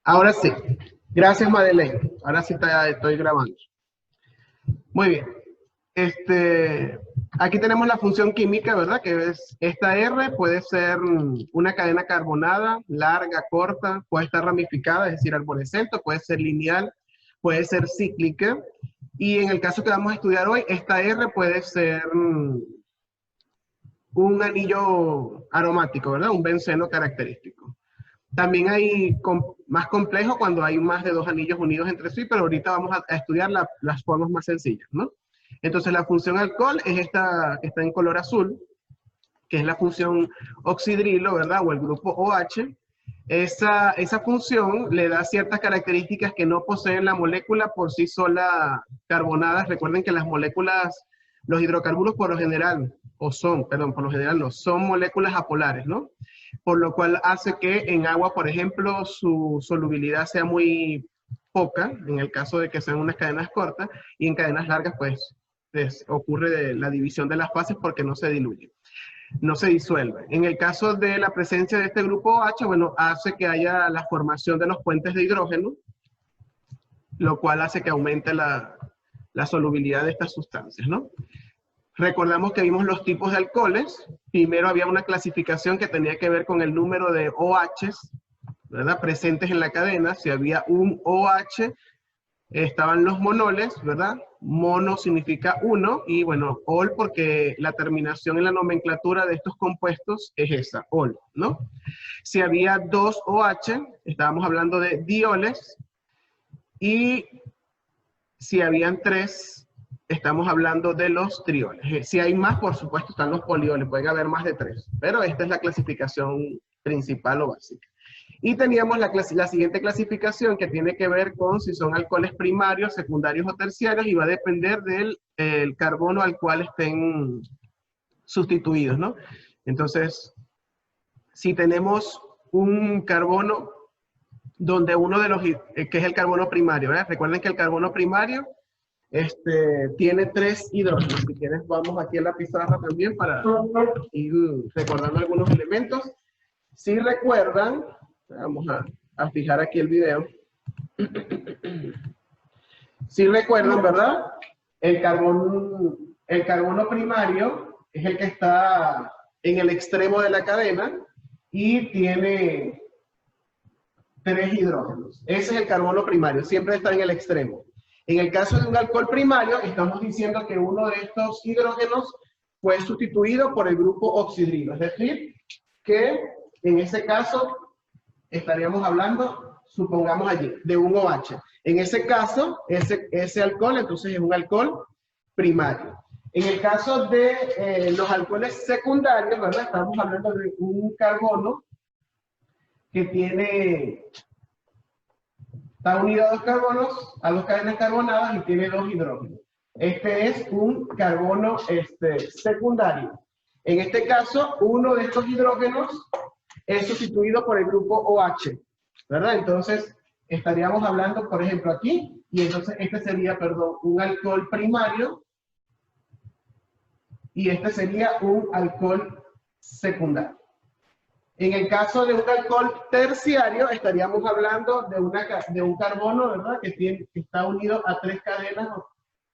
Ahora sí. Gracias, Madeleine. Ahora sí estoy grabando. Muy bien. Aquí tenemos la función química, ¿verdad? Que es esta R puede ser una cadena carbonada, larga, corta, puede estar ramificada, es decir, arborescente, puede ser lineal, puede ser cíclica. Y en el caso que vamos a estudiar hoy, esta R puede ser un anillo aromático, ¿verdad? Un benceno característico. También hay más complejo cuando hay más de dos anillos unidos entre sí, pero ahorita vamos a estudiar las formas más sencillas, ¿no? Entonces la función alcohol es esta que está en color azul, que es la función oxidrilo, ¿verdad? O el grupo OH. Esa función le da ciertas características que no poseen la molécula por sí sola carbonadas. Recuerden que las moléculas, los hidrocarburos por lo general, por lo general no, son moléculas apolares, ¿no? Por lo cual hace que en agua, por ejemplo, su solubilidad sea muy poca, en el caso de que sean unas cadenas cortas, y en cadenas largas, pues ocurre la división de las fases porque no se diluye, no se disuelve. En el caso de la presencia de este grupo OH, bueno, hace que haya la formación de los puentes de hidrógeno, lo cual hace que aumente la solubilidad de estas sustancias, ¿no? Recordamos que vimos los tipos de alcoholes. Primero había una clasificación que tenía que ver con el número de OHs, ¿verdad? Presentes en la cadena. Si había un OH, estaban los monoles, ¿verdad? Mono significa uno, y bueno, ol porque la terminación en la nomenclatura de estos compuestos es esa, ol, ¿no? Si había dos OH, estábamos hablando de dioles, y si habían tres, estamos hablando de los trioles. Si hay más, por supuesto, están los polioles, pueden haber más de tres, pero esta es la clasificación principal o básica. Y teníamos la siguiente clasificación que tiene que ver con si son alcoholes primarios, secundarios o terciarios, y va a depender del carbono al cual estén sustituidos, ¿no? Entonces, si tenemos un carbono donde uno de los, que es el carbono primario, ¿verdad? Recuerden que el carbono primario tiene tres hidrógenos. Si quieres, vamos aquí a la pizarra también para ir recordando algunos elementos. Si recuerdan, vamos a fijar aquí el video. Si recuerdan, ¿verdad? El carbono primario es el que está en el extremo de la cadena y tiene tres hidrógenos. Ese es el carbono primario, siempre está en el extremo. En el caso de un alcohol primario, estamos diciendo que uno de estos hidrógenos fue sustituido por el grupo oxidrilo. Es decir, que en ese caso estaríamos hablando, supongamos allí, de un OH. En ese caso, ese alcohol entonces es un alcohol primario. En el caso de los alcoholes secundarios, ¿verdad? Estamos hablando de un carbono que está unido a dos carbonos, a dos cadenas carbonadas y tiene dos hidrógenos. Este es un carbono secundario. En este caso, uno de estos hidrógenos es sustituido por el grupo OH, ¿verdad? Entonces, estaríamos hablando, por ejemplo, aquí, y entonces este sería, perdón, un alcohol primario, y este sería un alcohol secundario. En el caso de un alcohol terciario, estaríamos hablando de un carbono, ¿verdad? Que está unido a tres cadenas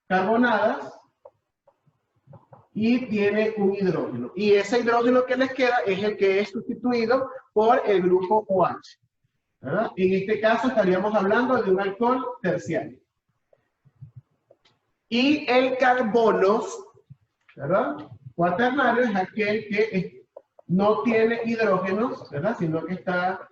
carbonadas y tiene un hidrógeno. Y ese hidrógeno que les queda es el que es sustituido por el grupo OH, ¿verdad? En este caso estaríamos hablando de un alcohol terciario. Y el carbono, ¿verdad? Cuaternario es aquel que no tiene hidrógenos, ¿verdad? Sino que está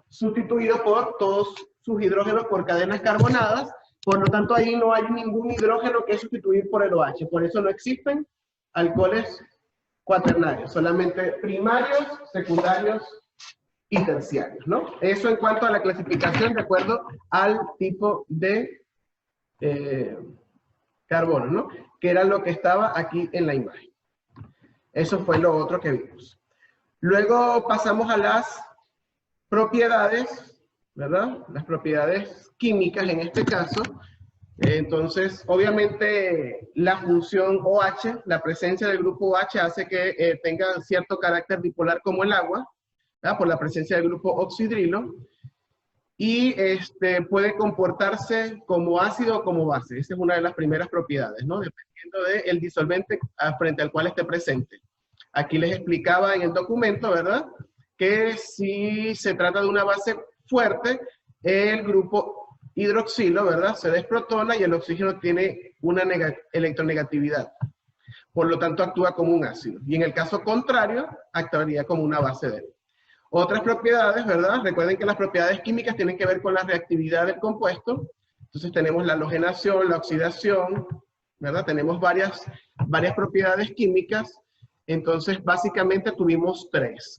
sustituido por todos sus hidrógenos por cadenas carbonadas. Por lo tanto, ahí no hay ningún hidrógeno que sustituir por el OH. Por eso no existen alcoholes cuaternarios, solamente primarios, secundarios y terciarios, ¿no? Eso en cuanto a la clasificación de acuerdo al tipo de carbono, ¿no? Que era lo que estaba aquí en la imagen. Eso fue lo otro que vimos. Luego pasamos a las propiedades, ¿verdad? Las propiedades químicas en este caso. Entonces, obviamente, la función OH, la presencia del grupo OH hace que tenga cierto carácter dipolar como el agua, ¿verdad? Por la presencia del grupo oxidrilo. y puede comportarse como ácido o como base. Esa es una de las primeras propiedades, ¿no? Dependiendo del disolvente frente al cual esté presente. Aquí les explicaba en el documento, ¿verdad? Que si se trata de una base fuerte, el grupo hidroxilo, ¿verdad? Se desprotona y el oxígeno tiene una electronegatividad. Por lo tanto, actúa como un ácido. Y en el caso contrario, actuaría como una base débil. Otras propiedades, ¿verdad? Recuerden que las propiedades químicas tienen que ver con la reactividad del compuesto. Entonces tenemos la halogenación, la oxidación, ¿verdad? Tenemos varias propiedades químicas. Entonces, básicamente tuvimos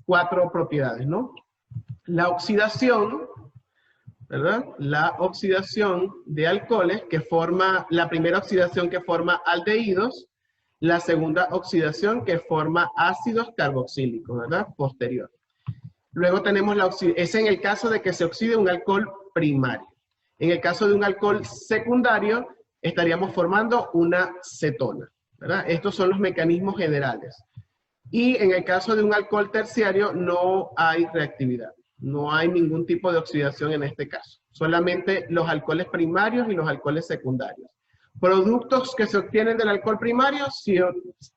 4 propiedades, ¿no? La oxidación, ¿verdad? La oxidación de alcoholes que forma, la primera oxidación que forma aldehídos, la segunda oxidación que forma ácidos carboxílicos, ¿verdad? Posterior. Luego tenemos la oxidación, es en el caso de que se oxide un alcohol primario. En el caso de un alcohol secundario, estaríamos formando una cetona, ¿verdad? Estos son los mecanismos generales. Y en el caso de un alcohol terciario, no hay reactividad. No hay ningún tipo de oxidación en este caso. Solamente los alcoholes primarios y los alcoholes secundarios. Productos que se obtienen del alcohol primario, si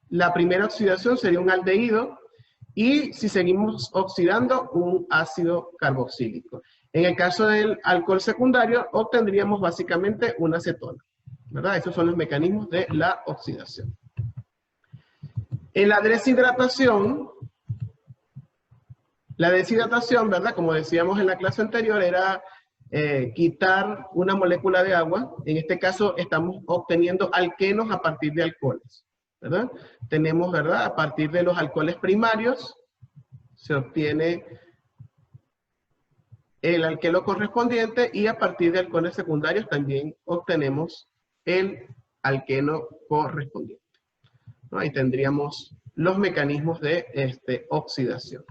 la primera oxidación sería un aldehído, y si seguimos oxidando, un ácido carboxílico. En el caso del alcohol secundario, obtendríamos básicamente una cetona, ¿verdad? Esos son los mecanismos de la oxidación. En la deshidratación, ¿verdad? Como decíamos en la clase anterior, era quitar una molécula de agua. En este caso, estamos obteniendo alquenos a partir de alcoholes, ¿verdad? Tenemos, ¿verdad? A partir de los alcoholes primarios, se obtiene el alqueno correspondiente y a partir de alcoholes secundarios también obtenemos el alqueno correspondiente, ¿no? Ahí tendríamos los mecanismos de oxidación.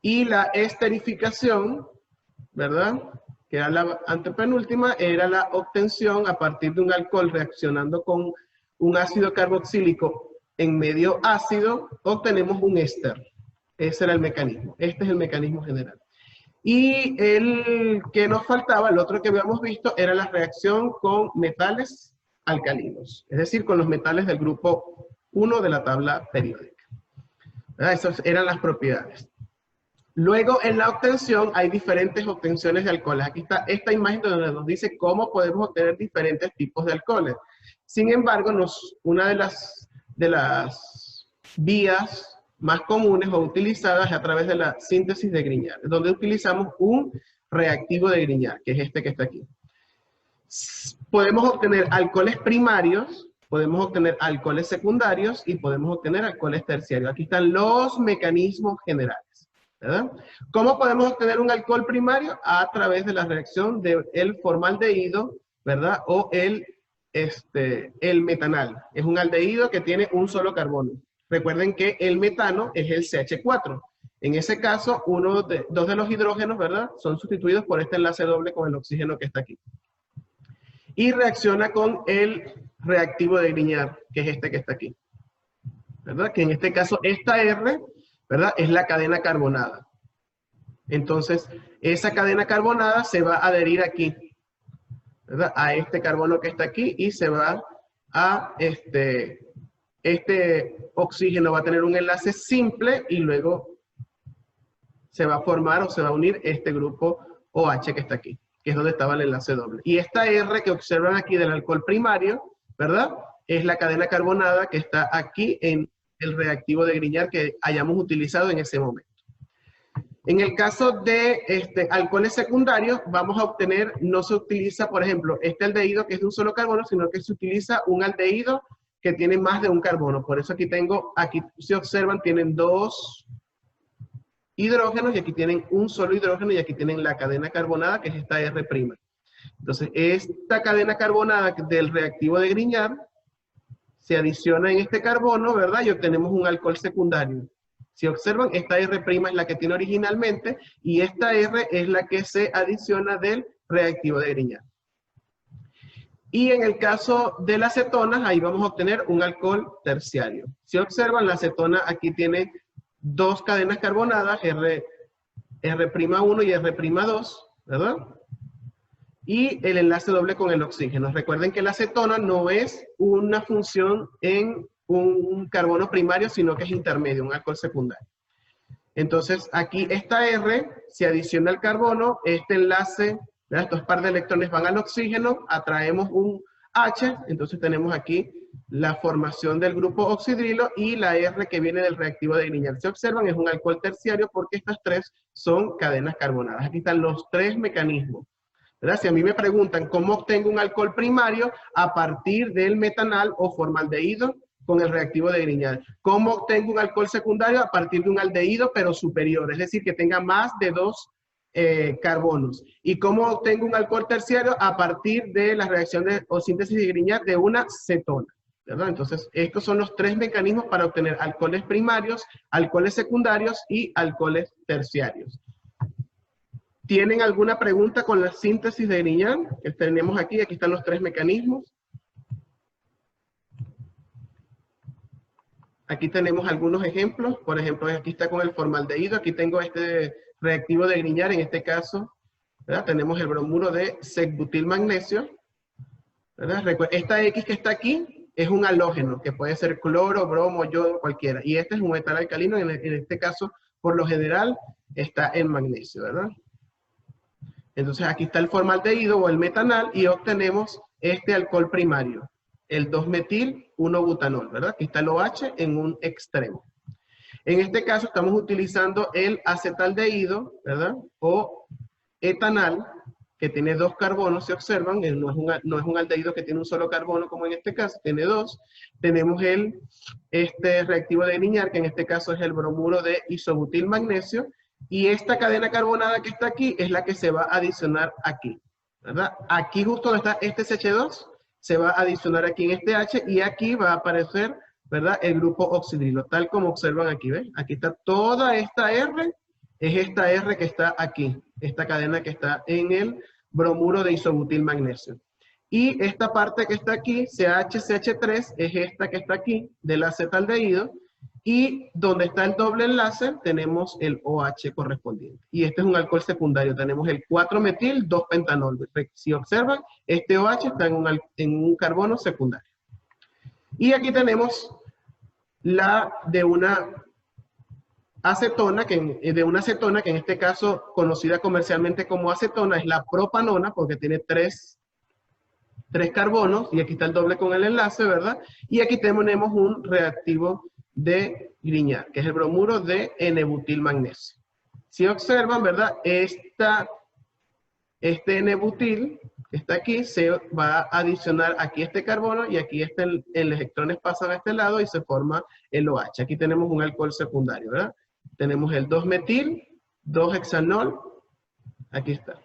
Y la esterificación, ¿verdad? Que era la antepenúltima, era la obtención a partir de un alcohol reaccionando con un ácido carboxílico en medio ácido, obtenemos un éster. Ese era el mecanismo. Este es el mecanismo general. Y el que nos faltaba, el otro que habíamos visto, era la reacción con metales alcalinos, es decir, con los metales del grupo 1 de la tabla periódica. Esas eran las propiedades. Luego, en la obtención, hay diferentes obtenciones de alcoholes. Aquí está esta imagen donde nos dice cómo podemos obtener diferentes tipos de alcoholes. Sin embargo, una de las vías más comunes o utilizadas es a través de la síntesis de Grignard, donde utilizamos un reactivo de Grignard, que es este que está aquí. Podemos obtener alcoholes primarios, podemos obtener alcoholes secundarios y podemos obtener alcoholes terciarios. Aquí están los mecanismos generales, ¿verdad? ¿Cómo podemos obtener un alcohol primario? A través de la reacción del formaldehído, ¿verdad? O el metanal. Es un aldehído que tiene un solo carbono. Recuerden que el metano es el CH4. En ese caso, dos de los hidrógenos, ¿verdad? Son sustituidos por este enlace doble con el oxígeno que está aquí. Y reacciona con el reactivo de Grignard, que es este que está aquí, ¿verdad? Que en este caso, esta R, ¿verdad? Es la cadena carbonada. Entonces, esa cadena carbonada se va a adherir aquí, ¿verdad? A este carbono que está aquí y se va a este oxígeno va a tener un enlace simple y luego se va a formar o se va a unir este grupo OH que está aquí, que es donde estaba el enlace doble. Y esta R que observan aquí del alcohol primario, ¿verdad? Es la cadena carbonada que está aquí en el reactivo de Grignard que hayamos utilizado en ese momento. En el caso de alcoholes secundarios, vamos a obtener, no se utiliza, por ejemplo, este aldehído que es de un solo carbono, sino que se utiliza un aldehído que tiene más de un carbono. Por eso aquí si observan, tienen 2 hidrógenos y aquí tienen un solo hidrógeno y aquí tienen la cadena carbonada, que es esta R'. Entonces, esta cadena carbonada del reactivo de Grignard se adiciona en este carbono, ¿verdad? Y obtenemos un alcohol secundario. Si observan, esta R' es la que tiene originalmente y esta R es la que se adiciona del reactivo de Grignard. Y en el caso de las cetonas, ahí vamos a obtener un alcohol terciario. Si observan, la cetona aquí tiene 2 cadenas carbonadas, R'1 y R'2, ¿verdad? Y el enlace doble con el oxígeno. Recuerden que la acetona no es una función en un carbono primario, sino que es intermedio, un alcohol secundario. Entonces, aquí esta R se adiciona al carbono, este enlace, ¿verdad? Estos par de electrones van al oxígeno, atraemos un H, entonces tenemos aquí la formación del grupo oxidrilo y la R que viene del reactivo de Grignard. Se observan, es un alcohol terciario porque estas tres son cadenas carbonadas. Aquí están los tres mecanismos, ¿verdad? Si a mí me preguntan cómo obtengo un alcohol primario a partir del metanal o formaldehído con el reactivo de Grignard. ¿Cómo obtengo un alcohol secundario a partir de un aldehído pero superior? Es decir, que tenga más de 2 carbonos. ¿Y cómo obtengo un alcohol terciario? A partir de la reacción o síntesis de Grignard de una cetona, ¿verdad? Entonces, estos son los tres mecanismos para obtener alcoholes primarios, alcoholes secundarios y alcoholes terciarios. ¿Tienen alguna pregunta con la síntesis de Grignard que tenemos aquí? Aquí están los tres mecanismos. Aquí tenemos algunos ejemplos. Por ejemplo, aquí está con el formaldehído. Aquí tengo este reactivo de Grignard, en este caso, ¿verdad? Tenemos el bromuro de sec-butil-magnesio, ¿verdad? Esta X que está aquí es un halógeno, que puede ser cloro, bromo, yodo, cualquiera. Y este es un metal alcalino, en este caso, por lo general, está en magnesio, ¿verdad? Entonces aquí está el formaldehído o el metanal y obtenemos este alcohol primario, el 2-metil-1-butanol, ¿verdad? Aquí está el OH en un extremo. En este caso estamos utilizando el acetaldehído, ¿verdad? O etanal, que tiene 2 carbonos, se observan, no es un aldehído que tiene un solo carbono como en este caso, tiene 2. Tenemos este reactivo de Grignard, que en este caso es el bromuro de isobutil-magnesio, y esta cadena carbonada que está aquí es la que se va a adicionar aquí, ¿verdad? Aquí justo donde está este CH2, se va a adicionar aquí en este H, y aquí va a aparecer, ¿verdad? El grupo oxidrilo, tal como observan aquí, ¿ven? Aquí está toda esta R, es esta R que está aquí, esta cadena que está en el bromuro de isobutil-magnesio. Y esta parte que está aquí, CH-CH3, es esta que está aquí, del acetaldehído, y donde está el doble enlace, tenemos el OH correspondiente. Y este es un alcohol secundario, tenemos el 4-metil-2-pentanol. Si observan, este OH está en un carbono secundario. Y aquí tenemos la de una acetona, que en este caso conocida comercialmente como acetona, es la propanona, porque tiene tres carbonos, y aquí está el doble con el enlace, ¿verdad? Y aquí tenemos un reactivo de Grignard, que es el bromuro de N-butil-magnesio. Si observan, ¿verdad? Este N-butil que está aquí se va a adicionar aquí este carbono, y aquí el electrones pasan a este lado y se forma el OH. Aquí tenemos un alcohol secundario, ¿verdad? Tenemos el 2-metil, 2-hexanol, aquí está.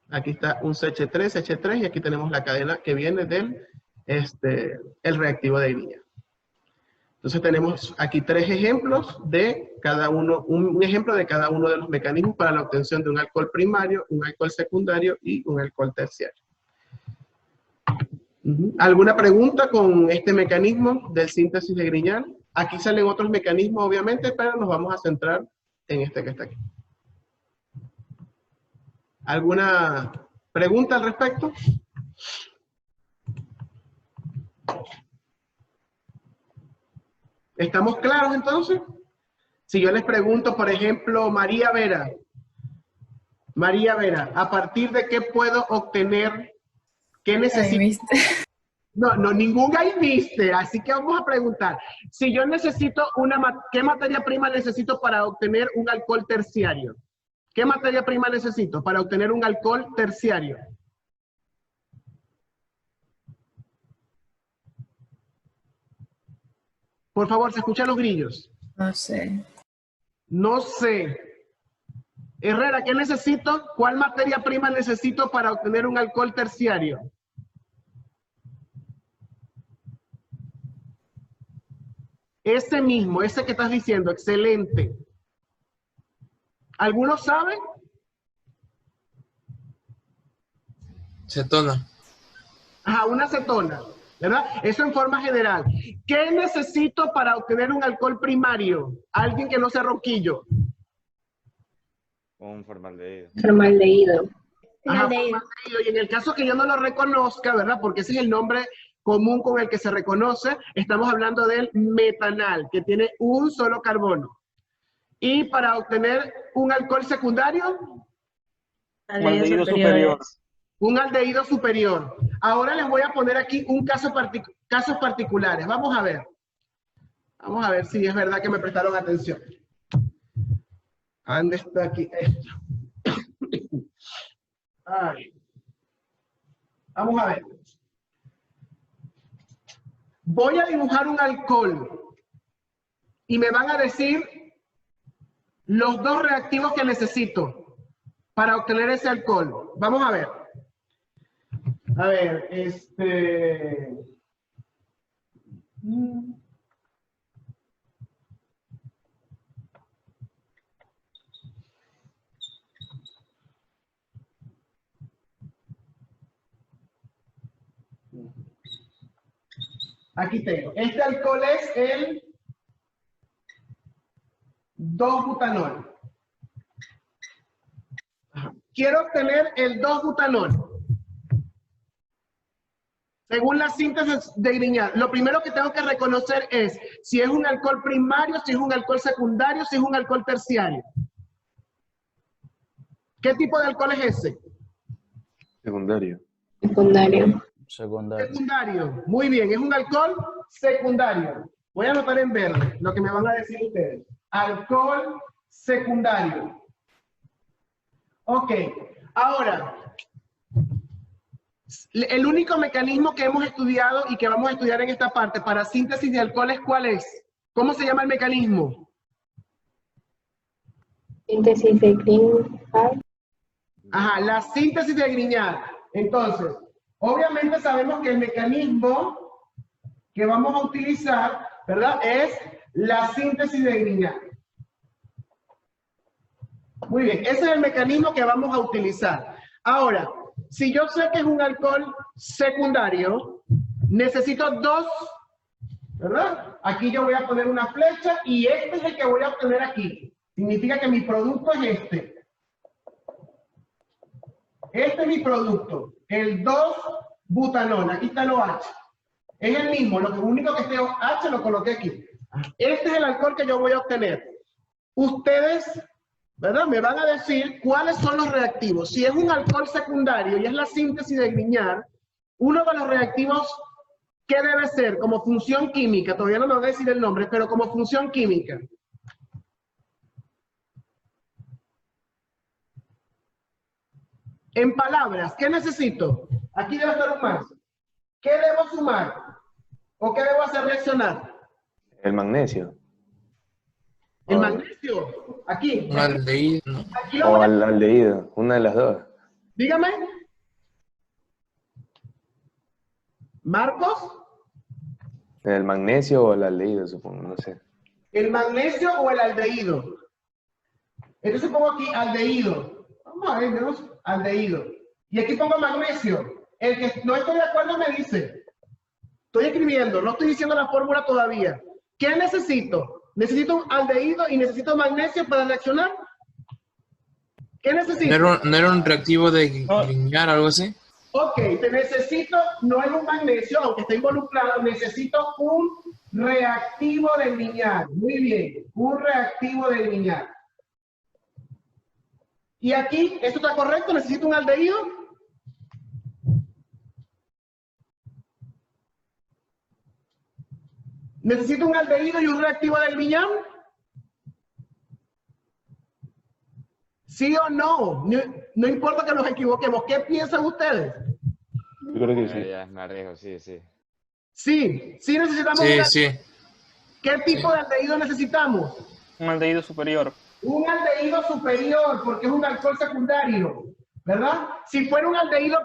Aquí está un CH3, y aquí tenemos la cadena que viene del el reactivo de Grignard. Entonces tenemos aquí 3 ejemplos de cada uno, un ejemplo de cada uno de los mecanismos para la obtención de un alcohol primario, un alcohol secundario y un alcohol terciario. ¿Alguna pregunta con este mecanismo del síntesis de Grignard? Aquí salen otros mecanismos, obviamente, pero nos vamos a centrar en este que está aquí. ¿Alguna pregunta al respecto? ¿Estamos claros entonces? Si yo les pregunto, por ejemplo, María Vera, ¿a partir de qué puedo obtener, qué necesito? No, ningún ahí viste, así que vamos a preguntar. Si yo necesito ¿qué materia prima necesito para obtener un alcohol terciario? ¿Qué materia prima necesito para obtener un alcohol terciario? Por favor, ¿se escuchan los grillos? No sé. No sé. Herrera, ¿qué necesito? ¿Cuál materia prima necesito para obtener un alcohol terciario? Ese mismo, ese que estás diciendo, excelente. ¿Algunos saben? Cetona. Ajá, una acetona, ¿verdad? Eso en forma general. ¿Qué necesito para obtener un alcohol primario? Alguien que no sea ronquillo. Un formaldehído. Formaldehído. Ajá, formaldehído. Y en el caso que yo no lo reconozca, ¿verdad? Porque ese es el nombre común con el que se reconoce, estamos hablando del metanal, que tiene un solo carbono. Y para obtener un alcohol secundario, Aldehído superior. un aldehído superior. Ahora les voy a poner aquí un casos particulares. Vamos a ver. Vamos a ver si es verdad que me prestaron atención. ¿Dónde está aquí esto? Ay. Vamos a ver. Voy a dibujar un alcohol y me van a decir los dos reactivos que necesito para obtener ese alcohol. Vamos a ver. A ver, aquí tengo. Este alcohol es el 2-butanol. Quiero obtener el 2-butanol. Según la síntesis de Grignard, lo primero que tengo que reconocer es si es un alcohol primario, si es un alcohol secundario, si es un alcohol terciario. ¿Qué tipo de alcohol es ese? Secundario. Secundario. Secundario. Muy bien, es un alcohol secundario. Voy a anotar en verde lo que me van a decir ustedes. Alcohol secundario. Ok, ahora, el único mecanismo que hemos estudiado y que vamos a estudiar en esta parte para síntesis de alcoholes, ¿cuál es? ¿Cómo se llama el mecanismo? Síntesis de Grignard. Ajá, la síntesis de Grignard. Entonces, obviamente sabemos que el mecanismo que vamos a utilizar, ¿verdad? Es la síntesis de Grignard. Muy bien, ese es el mecanismo que vamos a utilizar. Ahora, si yo sé que es un alcohol secundario, necesito dos, ¿verdad? Aquí yo voy a poner una flecha y este es el que voy a obtener aquí. Significa que mi producto es este. Este es mi producto, el 2-butanol. Aquí está lo H. Es el mismo, lo único que esté H lo coloqué aquí. Este es el alcohol que yo voy a obtener. Ustedes, ¿verdad? Me van a decir cuáles son los reactivos. Si es un alcohol secundario y es la síntesis de Grignard, uno de los reactivos, ¿qué debe ser? Como función química, todavía no me voy a decir el nombre, pero como función química. En palabras, ¿qué necesito? Aquí debe estar un más. ¿Qué debo sumar? ¿O qué debo hacer reaccionar? El magnesio. El magnesio. Aquí. Un aldehído, ¿no? Aquí lo O voy a... al aldehído, una de las dos. Dígame. ¿Marcos? El magnesio o el aldehído, supongo, no sé. ¿El magnesio o el aldehído? Entonces pongo aquí aldehído. Vamos a ver, ¿no? Aldehído. Y aquí pongo magnesio. El que no estoy de acuerdo me dice. Estoy escribiendo, no estoy diciendo la fórmula todavía. ¿Qué necesito? Necesito un aldehído y necesito magnesio para reaccionar. ¿Qué necesito? ¿No era un reactivo de Grignard o algo así? Ok, te necesito, no es un magnesio, aunque está involucrado, necesito un reactivo de Grignard. Muy bien, un reactivo de Grignard. Y aquí, ¿esto está correcto? ¿Necesito un aldehído? ¿Necesito un aldehído y un reactivo de Grignard? ¿Sí o no? No importa que nos equivoquemos. ¿Qué piensan ustedes? Yo creo que sí. Ya me arriesgo, sí. Sí, sí necesitamos un Sí, aldehído. sí. ¿Qué tipo de aldehído necesitamos? Un aldehído superior. Un aldehído superior, porque es un alcohol secundario, ¿verdad? Si fuera un aldehído,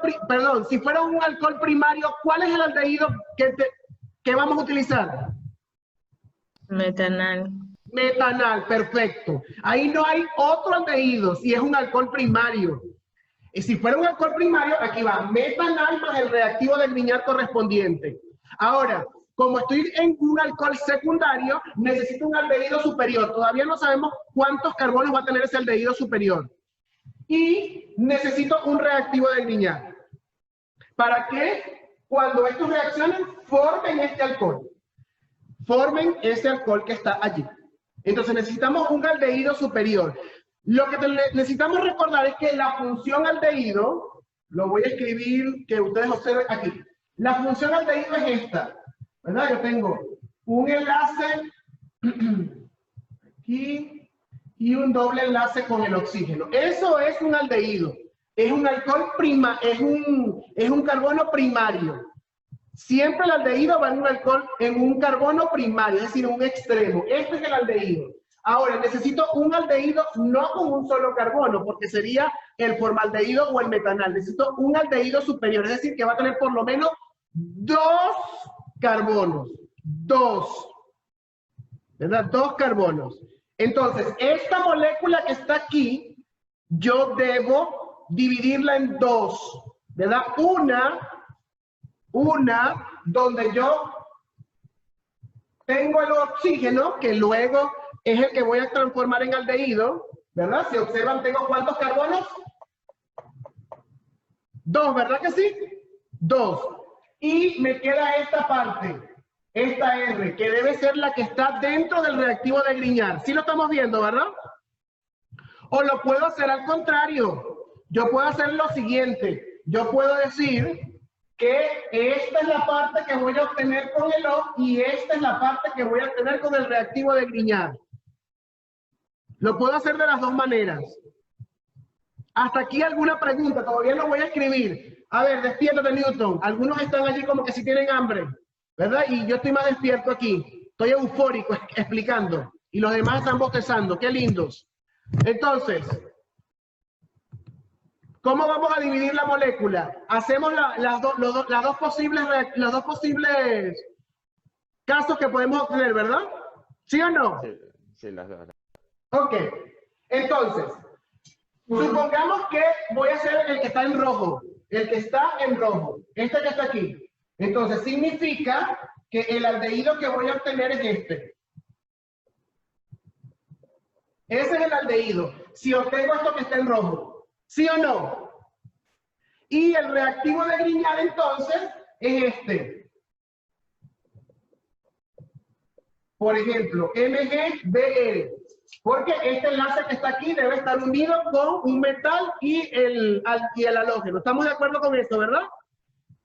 si fuera un alcohol primario, ¿cuál es el aldehído que vamos a utilizar? Metanal. Metanal, perfecto. Ahí no hay otro aldehído, si es un alcohol primario. Y si fuera un alcohol primario, aquí va metanal más el reactivo de Grignard correspondiente. Ahora, como estoy en un alcohol secundario, necesito un aldehído superior. Todavía no sabemos cuántos carbonos va a tener ese aldehído superior. Y necesito un reactivo de Grignard. ¿Para qué? Cuando estos reaccionen, formen este alcohol. Formen ese alcohol que está allí. Entonces necesitamos un aldehído superior. Lo que necesitamos recordar es que la función aldehído, lo voy a escribir que ustedes observen aquí. La función aldehído es esta, ¿verdad? Yo tengo un enlace aquí y un doble enlace con el oxígeno. Eso es un aldehído. Es un alcohol es un carbono primario. Siempre el aldehído va en un carbono primario, es decir, un extremo. Este es el aldehído. Ahora, necesito un aldehído no con un solo carbono, porque sería el formaldehído o el metanal. Necesito un aldehído superior, es decir, que va a tener por lo menos 2 carbonos. 2. ¿Verdad? 2 carbonos. Entonces, esta molécula que está aquí, yo debo dividirla en 2. ¿Verdad? Una donde yo tengo el oxígeno, que luego es el que voy a transformar en aldehído, ¿verdad? Si observan, tengo ¿cuántos carbonos? 2, ¿verdad que sí? 2. Y me queda esta parte, esta R, que debe ser la que está dentro del reactivo de Grignard. ¿Sí lo estamos viendo, verdad? O lo puedo hacer al contrario. Yo puedo hacer lo siguiente. Yo puedo decir que esta es la parte que voy a obtener con el O y esta es la parte que voy a obtener con el reactivo de Grignard. Lo puedo hacer de las dos maneras. Hasta aquí alguna pregunta, todavía no voy a escribir. A ver, despiértate, Newton. Algunos están allí como que si tienen hambre, ¿verdad? Y yo estoy más despierto aquí. Estoy eufórico explicando. Y los demás están bostezando. ¡Qué lindos! Entonces, ¿cómo vamos a dividir la molécula? Hacemos los dos posibles casos que podemos obtener, ¿verdad? ¿Sí o no? Sí, las dos. Ok. Entonces, supongamos que voy a hacer el que está en rojo. El que está en rojo. Este que está aquí. Entonces, significa que el aldehído que voy a obtener es este. Ese es el aldehído. Si obtengo esto que está en rojo. ¿Sí o no? Y el reactivo de Grignard entonces es este. Por ejemplo, MgBr. Porque este enlace que está aquí debe estar unido con un metal y el halógeno. ¿Estamos de acuerdo con esto, verdad?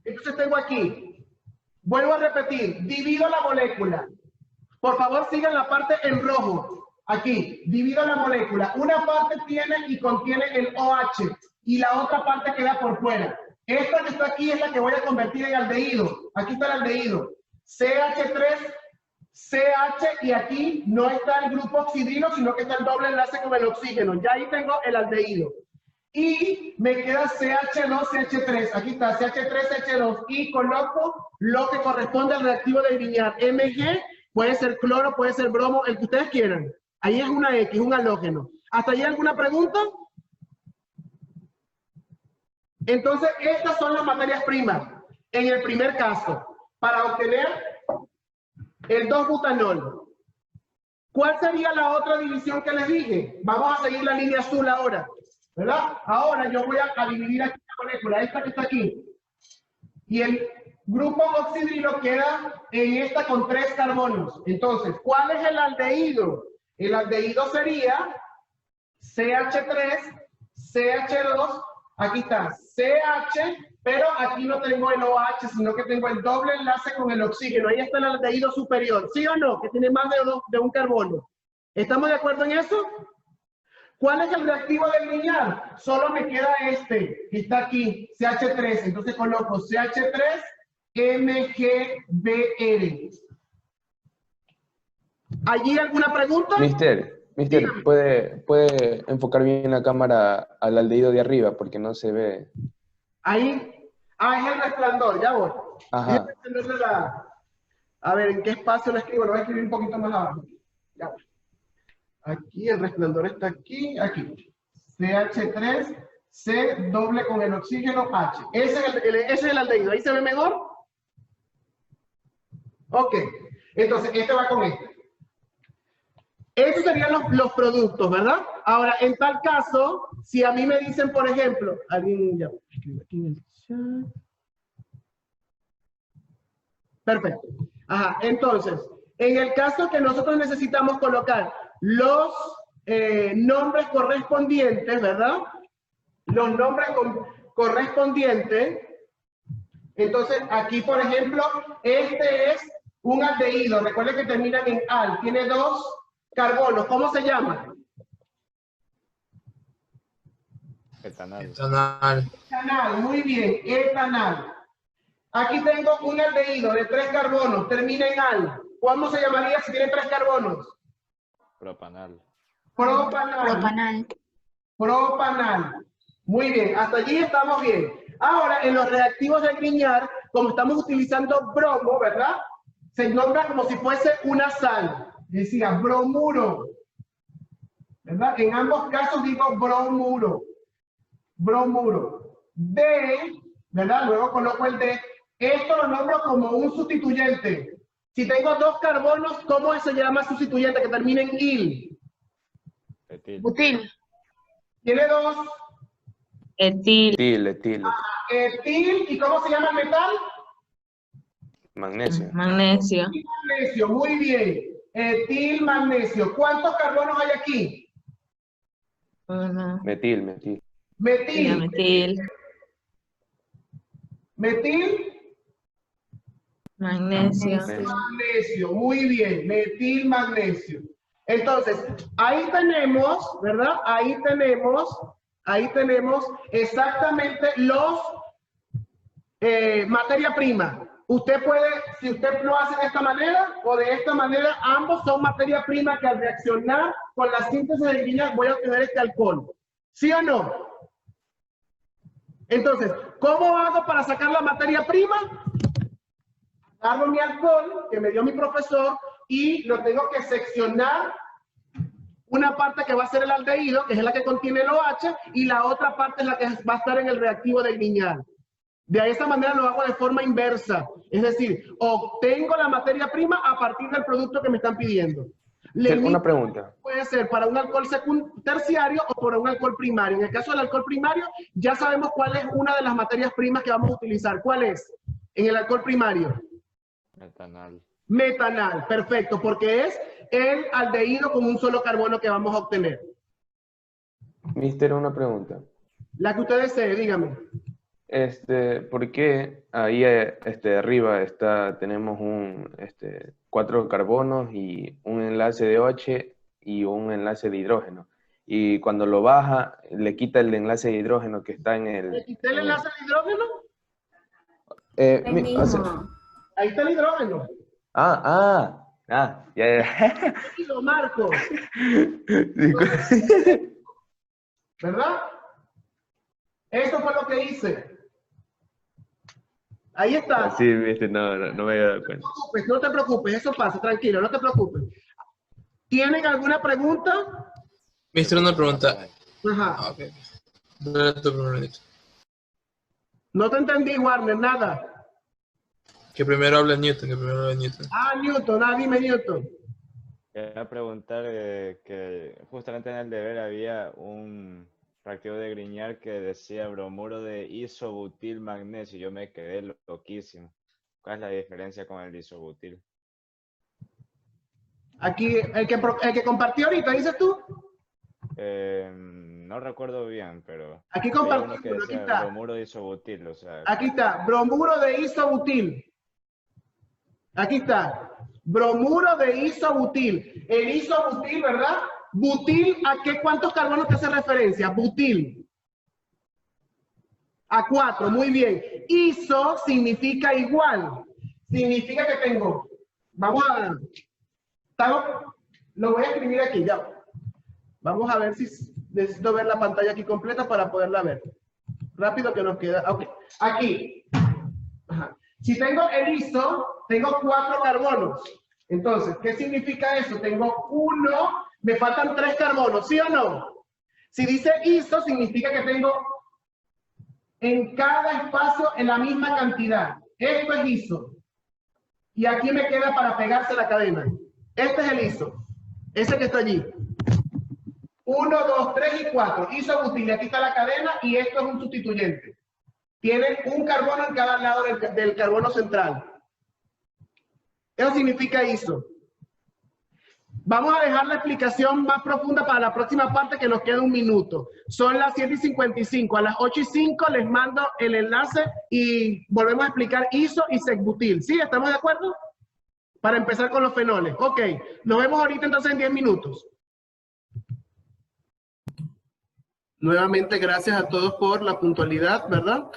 Entonces tengo aquí. Vuelvo a repetir. Divido la molécula. Por favor, sigan la parte en rojo. Aquí, divido la molécula. Una parte tiene y contiene el OH y la otra parte queda por fuera. Esta que está aquí es la que voy a convertir en aldehído. Aquí está el aldehído. CH3, CH, y aquí no está el grupo oxidrilo, sino que está el doble enlace con el oxígeno. Ya ahí tengo el aldehído. Y me queda CH2, CH3. Aquí está CH3, CH2. Y coloco lo que corresponde al reactivo de Grignard. Mg, puede ser cloro, puede ser bromo, el que ustedes quieran. Ahí es una X, un halógeno. ¿Hasta ahí alguna pregunta? Entonces, estas son las materias primas. En el primer caso, para obtener el 2-butanol. ¿Cuál sería la otra división que les dije? Vamos a seguir la línea azul ahora, ¿verdad? Ahora yo voy a dividir aquí la molécula, esta que está aquí. Y el grupo oxidrilo queda en esta con 3 carbonos. Entonces, ¿cuál es el aldehído? El aldehído sería CH3, CH2, aquí está, CH, pero aquí no tengo el OH, sino que tengo el doble enlace con el oxígeno. Ahí está el aldehído superior, ¿sí o no? Que tiene más de un carbono. ¿Estamos de acuerdo en eso? ¿Cuál es el reactivo del Grignard? Solo me queda este, que está aquí, CH3. Entonces coloco CH3, MgBr. ¿Allí alguna pregunta? Mister, ¿puede enfocar bien la cámara al aldehído de arriba? Porque no se ve. Ahí. Ah, es el resplandor, ya voy. Ajá. Es el resplandor de la... A ver, ¿en qué espacio lo escribo? Lo voy a escribir un poquito más abajo. Ya voy. Aquí, el resplandor está aquí, aquí. CH3, C doble con el oxígeno, H. Ese es el aldehído. ¿Ahí se ve mejor? Ok. Entonces, este va con este. Esos serían los productos, ¿verdad? Ahora, en tal caso, si a mí me dicen, por ejemplo, alguien ya escribe aquí en el chat. Perfecto. Ajá, entonces, en el caso que nosotros necesitamos colocar los nombres correspondientes, ¿verdad? Los nombres correspondientes. Entonces, aquí, por ejemplo, este es un aldehído. Recuerden que terminan en al. Tiene 2 carbonos. ¿Cómo se llama? Etanal. Etanal. Etanal. Muy bien. Etanal. Aquí tengo un aldehído de 3 carbonos. Termina en al. ¿Cómo se llamaría si tiene 3 carbonos? Propanal. Propanal. Propanal. Propanal. Muy bien. Hasta allí estamos bien. Ahora, en los reactivos de Grignard, como estamos utilizando bromo, ¿verdad? Se nombra como si fuese una sal. Decía bromuro. ¿Verdad? En ambos casos digo bromuro. Bromuro. D, ¿verdad? Luego coloco el D. Esto lo nombro como un sustituyente. Si tengo 2 carbonos, ¿cómo se llama sustituyente que termina en il? Etil. Butil. Tiene 2. Etil. Etil. Etil. ¿Y cómo se llama el metal? Magnesio. Magnesio. Magnesio, muy bien. Etil, magnesio. ¿Cuántos carbonos hay aquí? Uno. Metil. Metil. Metil. Metil. Magnesio. Magnesio, muy bien. Metil, magnesio. Entonces, ahí tenemos, ¿verdad? Ahí tenemos exactamente los materia prima. Usted puede, si usted lo hace de esta manera o de esta manera, ambos son materia prima que al reaccionar con la síntesis de Grignard voy a obtener este alcohol. ¿Sí o no? Entonces, ¿cómo hago para sacar la materia prima? Agarro mi alcohol que me dio mi profesor y lo tengo que seccionar. Una parte que va a ser el aldehído, que es la que contiene el OH, y la otra parte es la que va a estar en el reactivo de Grignard. De esa manera lo hago de forma inversa. Es decir, obtengo la materia prima a partir del producto que me están pidiendo. Una pregunta. Puede ser para un alcohol terciario o para un alcohol primario. En el caso del alcohol primario, ya sabemos cuál es una de las materias primas que vamos a utilizar. ¿Cuál es? En el alcohol primario. Metanal. Metanal, perfecto, porque es el aldehído con un solo carbono que vamos a obtener. Mister, una pregunta. La que usted desee, dígame. ¿Por qué ahí arriba tenemos 4 carbonos y un enlace de OH y un enlace de hidrógeno? Y cuando lo baja, le quita el enlace de hidrógeno que está en el... ¿Le quité el enlace de hidrógeno? Ahí está el hidrógeno. Ya. Y lo marco. ¿Verdad? Eso fue lo que hice. Ahí está. Sí, no me había dado cuenta. No te preocupes, eso pasa, tranquilo, no te preocupes. ¿Tienen alguna pregunta? Mister, una pregunta. Ajá. Ok. Dale tu primero. No te entendí, Warner, nada. Que primero hable Newton, Newton, dime Newton. Quería preguntar que justamente en el deber había un reactivo de Grignard que decía bromuro de isobutil magnesio. Yo me quedé loquísimo. ¿Cuál es la diferencia con el isobutil? Aquí, el que compartió ahorita, ¿dices tú? No recuerdo bien, pero... Aquí había compartí, uno que aquí decía está. bromuro de isobutil, o sea... Aquí está, bromuro de isobutil. Aquí está, bromuro de isobutil. El isobutil, ¿verdad? Butil, ¿a qué cuántos carbonos te hace referencia? Butil. A 4, muy bien. Iso significa igual. Significa que tengo, lo voy a escribir aquí, ya. Vamos a ver si necesito ver la pantalla aquí completa para poderla ver. Rápido que nos queda. Ok, aquí. Ajá. Si tengo el iso, tengo 4 carbonos. Entonces, ¿qué significa eso? Tengo 1, me faltan 3 carbonos, ¿sí o no? Si dice iso, significa que tengo en cada espacio en la misma cantidad. Esto es iso. Y aquí me queda para pegarse la cadena. Este es el iso. Ese que está allí. 1, 2, 3 y 4. Isobutil. Y aquí está la cadena y esto es un sustituyente. Tienen un carbono en cada lado del carbono central. Eso significa iso. Vamos a dejar la explicación más profunda para la próxima parte, que nos queda un minuto. Son las 7:55. A las 8:05 les mando el enlace y volvemos a explicar iso y sec-butil. ¿Sí? ¿Estamos de acuerdo? Para empezar con los fenoles. Ok. Nos vemos ahorita entonces en 10 minutos. Nuevamente, gracias a todos por la puntualidad, ¿verdad?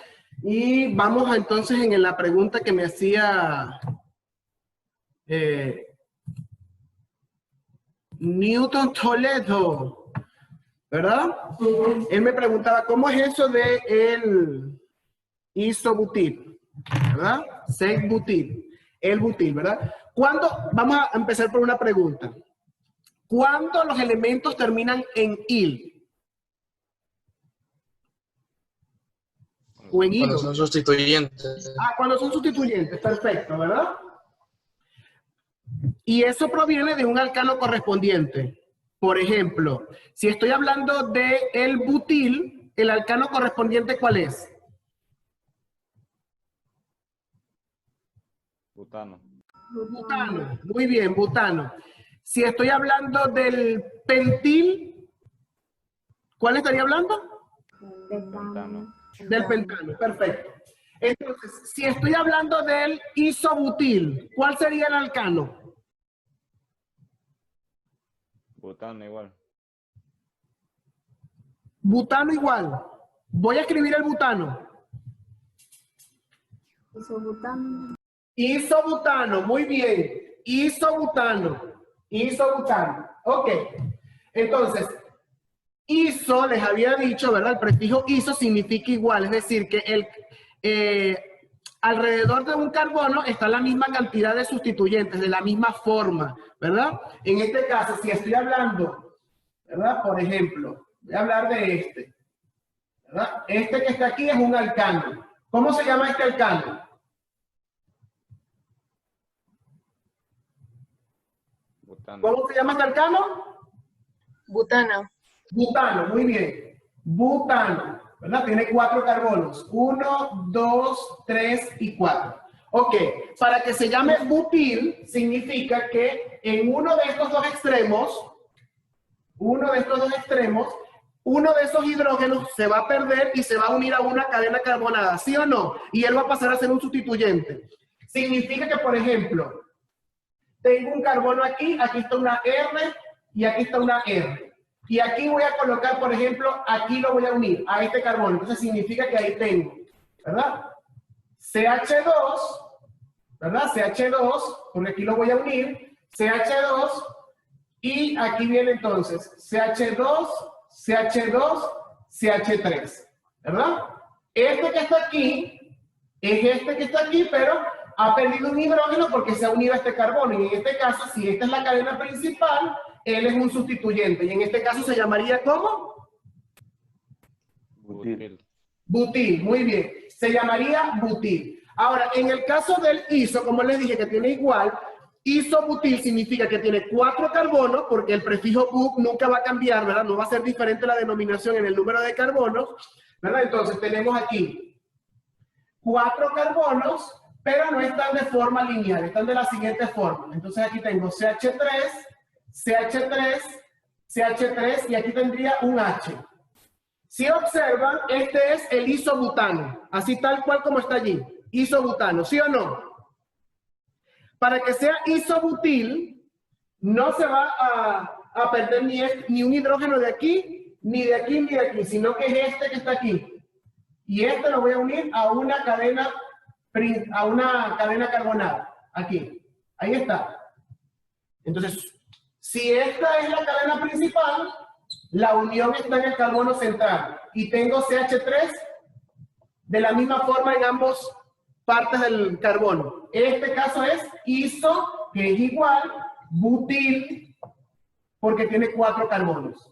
Y vamos entonces en la pregunta que me hacía Newton Toledo, ¿verdad? Él me preguntaba, ¿cómo es eso de el isobutil? ¿Verdad? Sec-butil. El butil, ¿verdad? ¿Cuándo? Vamos a empezar por una pregunta. ¿Cuándo los elementos terminan en il? O en Cuando ilo. son sustituyentes. Ah, cuando son sustituyentes, perfecto, ¿verdad? Y eso proviene de un alcano correspondiente. Por ejemplo, si estoy hablando de el butil, el alcano correspondiente, ¿cuál es? Butano. Butano. Muy bien, butano. Si estoy hablando del pentil, ¿cuál estaría hablando? Butano. Del pentano, perfecto. Entonces, si estoy hablando del isobutil, ¿cuál sería el alcano? Butano igual. Butano igual. Voy a escribir el butano. Isobutano. Isobutano, muy bien. Isobutano. Isobutano. Ok. Entonces, iso, les había dicho, ¿verdad? El prefijo iso significa igual, es decir, que alrededor de un carbono está la misma cantidad de sustituyentes, de la misma forma, ¿verdad? En este caso, si estoy hablando, ¿verdad? Por ejemplo, voy a hablar de este, ¿verdad? Este que está aquí es un alcano. ¿Cómo se llama este alcano? Butano. ¿Cómo se llama este alcano? Butano. Butano, muy bien. Butano, ¿verdad? Tiene 4 carbonos. 1, 2, 3 y 4. Ok, para que se llame butil, significa que en uno de estos dos extremos, uno de esos hidrógenos se va a perder y se va a unir a una cadena carbonada, ¿sí o no? Y él va a pasar a ser un sustituyente. Significa que, por ejemplo, tengo un carbono aquí, aquí está una R y aquí está una R. Y aquí voy a colocar, por ejemplo, aquí lo voy a unir a este carbono. Entonces significa que ahí tengo, ¿verdad? CH2, ¿verdad? CH2, porque aquí lo voy a unir. CH2 y aquí viene entonces CH2, CH2, CH3, ¿verdad? Este que está aquí es este que está aquí, pero ha perdido un hidrógeno porque se ha unido a este carbono. Y en este caso, si esta es la cadena principal, él es un sustituyente. Y en este caso se llamaría ¿cómo? Butil. Butil, muy bien. Se llamaría butil. Ahora, en el caso del iso, como les dije que tiene igual, isobutil significa que tiene 4 carbonos, porque el prefijo bu nunca va a cambiar, ¿verdad? No va a ser diferente la denominación en el número de carbonos, ¿verdad? Entonces tenemos aquí 4 carbonos, pero no están de forma lineal, están de la siguiente forma. Entonces aquí tengo CH3, CH3, CH3 y aquí tendría un H. Si observan, este es el isobutano, así tal cual como está allí, isobutano, ¿sí o no? Para que sea isobutil, no se va a perder ni un hidrógeno de aquí, ni de aquí, ni de aquí, sino que es este que está aquí. Y este lo voy a unir a una cadena carbonada, aquí. Ahí está. Entonces, si esta es la cadena principal, la unión está en el carbono central. Y tengo CH3 de la misma forma en ambas partes del carbono. Este caso es iso, que es igual, butil, porque tiene 4 carbonos.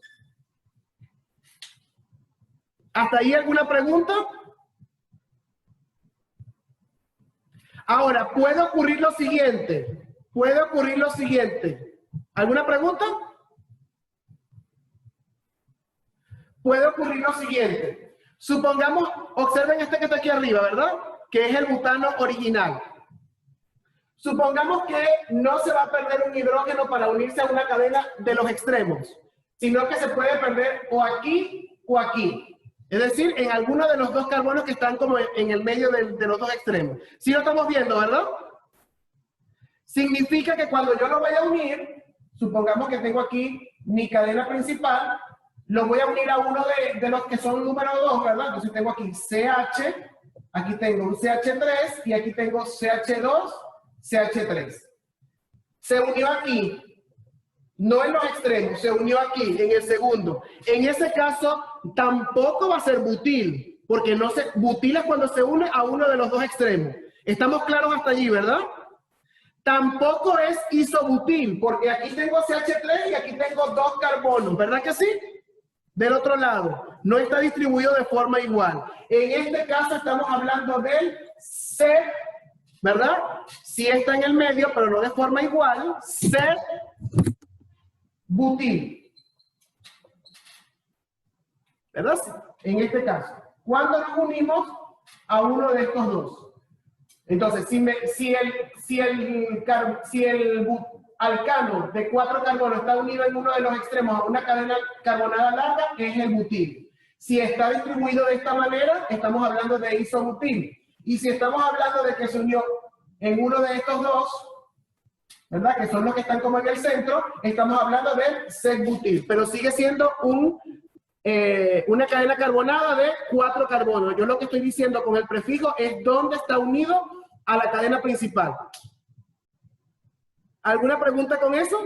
¿Hasta ahí alguna pregunta? Ahora, puede ocurrir lo siguiente. ¿Alguna pregunta? puede ocurrir lo siguiente. Supongamos, observen este que está aquí arriba, ¿verdad? Que es el butano original. Supongamos que no se va a perder un hidrógeno para unirse a una cadena de los extremos, sino que se puede perder o aquí o aquí. Es decir, en alguno de los dos carbonos que están como en el medio de los dos extremos. ¿Sí lo estamos viendo, verdad? Significa que cuando yo lo vaya a unir, supongamos que tengo aquí mi cadena principal, lo voy a unir a uno de los que son número 2, ¿verdad? Entonces tengo aquí CH, aquí tengo un CH3 y aquí tengo CH2, CH3. Se unió aquí, no en los extremos, se unió aquí, en el segundo. En ese caso, tampoco va a ser butil, porque no se, butil es cuando se une a uno de los dos extremos. ¿Estamos claros hasta allí, verdad? Tampoco es isobutil, porque aquí tengo CH3 y aquí tengo dos carbonos, ¿verdad que sí? Del otro lado, no está distribuido de forma igual. En este caso estamos hablando del C, ¿verdad? Sí está en el medio, pero no de forma igual. C-butil. ¿Verdad? En este caso. ¿Cuándo nos unimos a uno de estos dos? Entonces, si el alcano de 4 carbonos está unido en uno de los extremos a una cadena carbonada larga, es el butil. Si está distribuido de esta manera, estamos hablando de isobutil. Y si estamos hablando de que se unió en uno de estos dos, ¿verdad? Que son los que están como en el centro, estamos hablando de sec-butil. Pero sigue siendo una cadena carbonada de 4 carbonos. Yo lo que estoy diciendo con el prefijo es dónde está unido a la cadena principal. ¿Alguna pregunta con eso?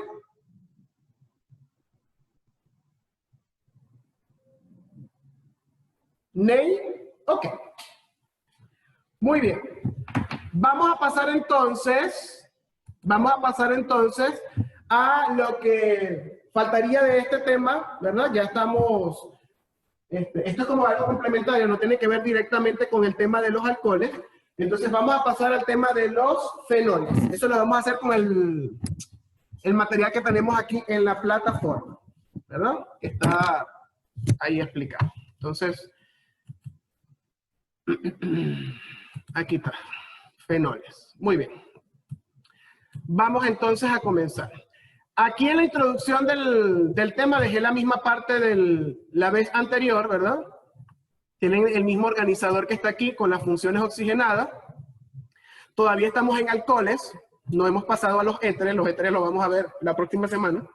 ¿Ney? Ok. Muy bien. Vamos a pasar entonces a lo que faltaría de este tema, ¿verdad? Ya estamos, esto es como algo complementario, no tiene que ver directamente con el tema de los alcoholes. Entonces vamos a pasar al tema de los fenoles. Eso lo vamos a hacer con el material que tenemos aquí en la plataforma, ¿verdad? Está ahí explicado. Entonces, aquí está, fenoles. Muy bien. Vamos entonces a comenzar. Aquí en la introducción del tema dejé la misma parte de la vez anterior, ¿verdad? Tienen el mismo organizador que está aquí con las funciones oxigenadas. Todavía estamos en alcoholes, no hemos pasado a los éteres los vamos a ver la próxima semana.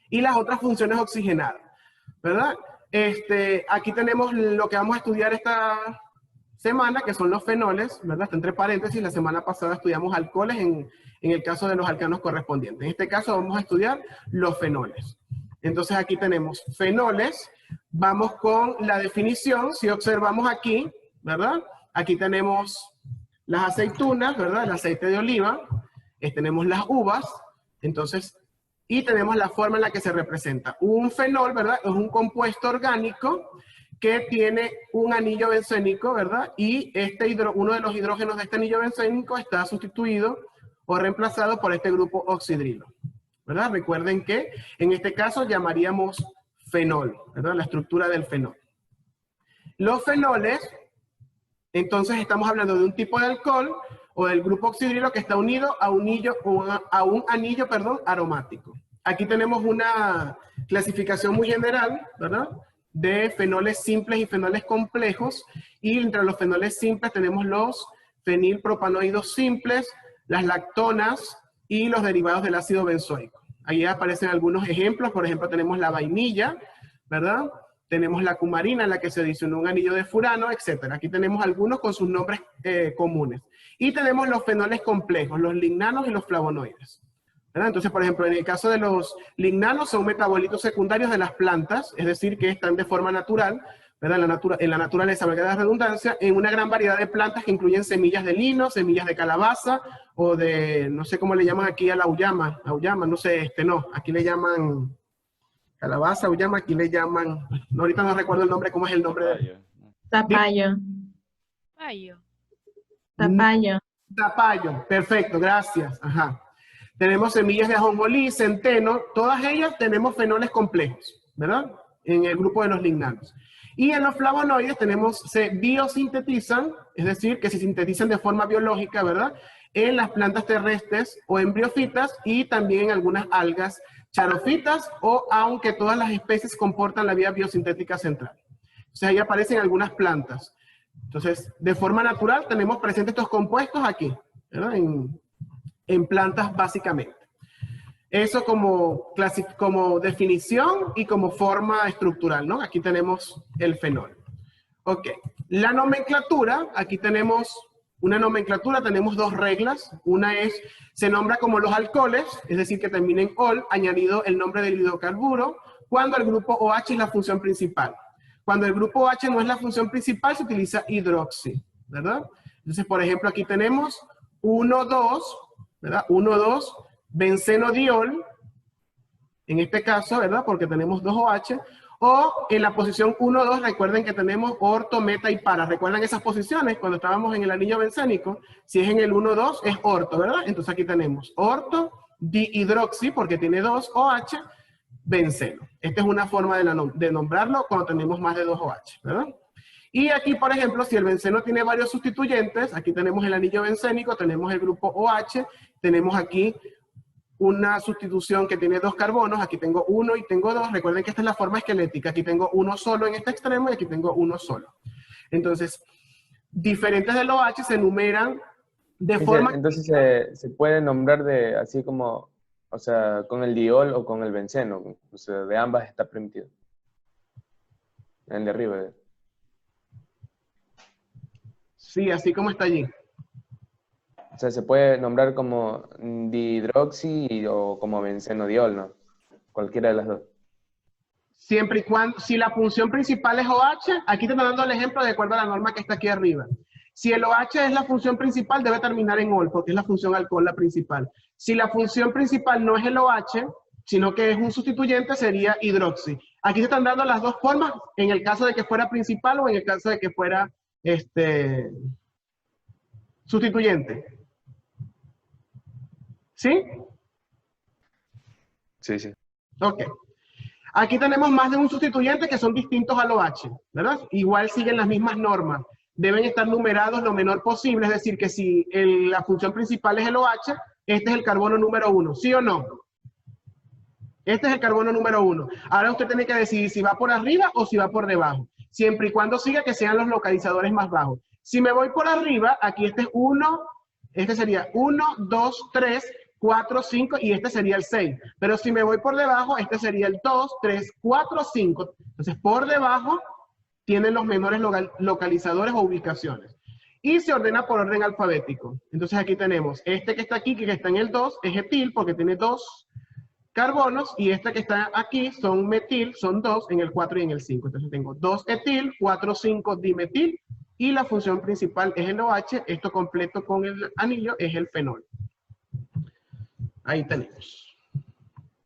Y las otras funciones oxigenadas, ¿verdad? Aquí tenemos lo que vamos a estudiar esta semana, que son los fenoles, ¿verdad? Está entre paréntesis, la semana pasada estudiamos alcoholes en el caso de los alcanos correspondientes. En este caso vamos a estudiar los fenoles. Entonces aquí tenemos fenoles. Vamos con la definición. Si observamos aquí, ¿verdad? Aquí tenemos las aceitunas, ¿verdad? El aceite de oliva. Tenemos las uvas. Entonces, y tenemos la forma en la que se representa. Un fenol, ¿verdad? Es un compuesto orgánico que tiene un anillo bencénico, ¿verdad? Y uno de los hidrógenos de este anillo bencénico está sustituido o reemplazado por este grupo oxidrilo, ¿verdad? Recuerden que en este caso llamaríamos fenol, ¿verdad? La estructura del fenol. Los fenoles, entonces estamos hablando de un tipo de alcohol o del grupo oxidrilo que está unido a un anillo aromático. Aquí tenemos una clasificación muy general, ¿verdad? De fenoles simples y fenoles complejos, y entre los fenoles simples tenemos los fenilpropanoidos simples, las lactonas y los derivados del ácido benzoico. Ahí aparecen algunos ejemplos, por ejemplo tenemos la vainilla, ¿verdad? Tenemos la cumarina en la que se adicionó un anillo de furano, etc. Aquí tenemos algunos con sus nombres comunes. Y tenemos los fenoles complejos, los lignanos y los flavonoides, ¿verdad? Entonces, por ejemplo, en el caso de los lignanos son metabolitos secundarios de las plantas, es decir, que están de forma natural, ¿verdad? En la naturaleza, valga la redundancia, en una gran variedad de plantas que incluyen semillas de lino, semillas de calabaza, o de, no sé cómo le llaman aquí a la auyama, no sé, no, aquí le llaman calabaza, auyama, aquí le llaman, no, ahorita no recuerdo el nombre, ¿cómo es el nombre? Zapallo. Zapallo, perfecto, gracias, ajá. Tenemos semillas de ajonjolí, centeno, todas ellas tenemos fenoles complejos, ¿verdad? en el grupo de los lignanos. Y en los flavonoides se biosintetizan, es decir, que se sintetizan de forma biológica, ¿verdad? En las plantas terrestres o en briofitas y también en algunas algas charofitas, o aunque todas las especies comportan la vía biosintética central. Entonces ahí aparecen algunas plantas. Entonces, de forma natural tenemos presentes estos compuestos aquí, ¿verdad? En plantas básicamente. Eso como definición y como forma estructural, ¿no? Aquí tenemos el fenol. Ok, la nomenclatura, aquí tenemos una nomenclatura, tenemos dos reglas. Una se nombra como los alcoholes, es decir, que termina en ol, añadido el nombre del hidrocarburo, cuando el grupo OH es la función principal. Cuando el grupo OH no es la función principal, se utiliza hidroxi, ¿verdad? Entonces, por ejemplo, aquí tenemos 1,2, ¿verdad? 1,2, benzenodiol, en este caso, ¿verdad? Porque tenemos dos OH, o en la posición 1,2, recuerden que tenemos orto, meta y para. ¿Recuerdan esas posiciones cuando estábamos en el anillo bencénico? Si es en el 1,2 es orto, ¿verdad? Entonces aquí tenemos orto, dihidroxi, porque tiene dos OH, benceno. Esta es una forma de nombrarlo cuando tenemos más de dos OH, ¿verdad? Y aquí, por ejemplo, si el benceno tiene varios sustituyentes, aquí tenemos el anillo bencénico, tenemos el grupo OH, tenemos aquí una sustitución que tiene dos carbonos, aquí tengo uno y tengo dos. Recuerden que esta es la forma esquelética, aquí tengo uno solo en este extremo y aquí tengo uno solo. Entonces, diferentes del OH se enumeran de forma... Entonces se puede nombrar de así como, o sea, con el diol o con el benceno, o sea, de ambas está permitido. El de arriba. Sí, así como está allí. O sea, se puede nombrar como dihidroxi o como benzenodiol, ¿no? Cualquiera de las dos. Siempre y cuando, si la función principal es OH, aquí te estoy dando el ejemplo de acuerdo a la norma que está aquí arriba. Si el OH es la función principal, debe terminar en ol, porque es la función alcohol la principal. Si la función principal no es el OH, sino que es un sustituyente, sería hidroxi. Aquí se están dando las dos formas, en el caso de que fuera principal o en el caso de que fuera sustituyente. ¿Sí? Sí, sí. Ok. Aquí tenemos más de un sustituyente que son distintos al OH, ¿verdad? Igual siguen las mismas normas. Deben estar numerados lo menor posible, es decir, que si la función principal es el OH, este es el carbono número 1, ¿sí o no? Este es el carbono número 1. Ahora usted tiene que decidir si va por arriba o si va por debajo, siempre y cuando siga que sean los localizadores más bajos. Si me voy por arriba, aquí este es 1, este sería 1, 2, 3, 4, 5 y este sería el 6. Pero si me voy por debajo, este sería el 2, 3, 4, 5. Entonces, por debajo tienen los menores localizadores o ubicaciones. Y se ordena por orden alfabético. Entonces, aquí tenemos este que está aquí, que está en el 2, es etil, porque tiene 2 carbonos, y este que está aquí son metil, son 2 en el 4 y en el 5. Entonces, tengo 2 etil, 4, 5 dimetil, y la función principal es el OH. Esto completo con el anillo es el fenol. Ahí tenemos.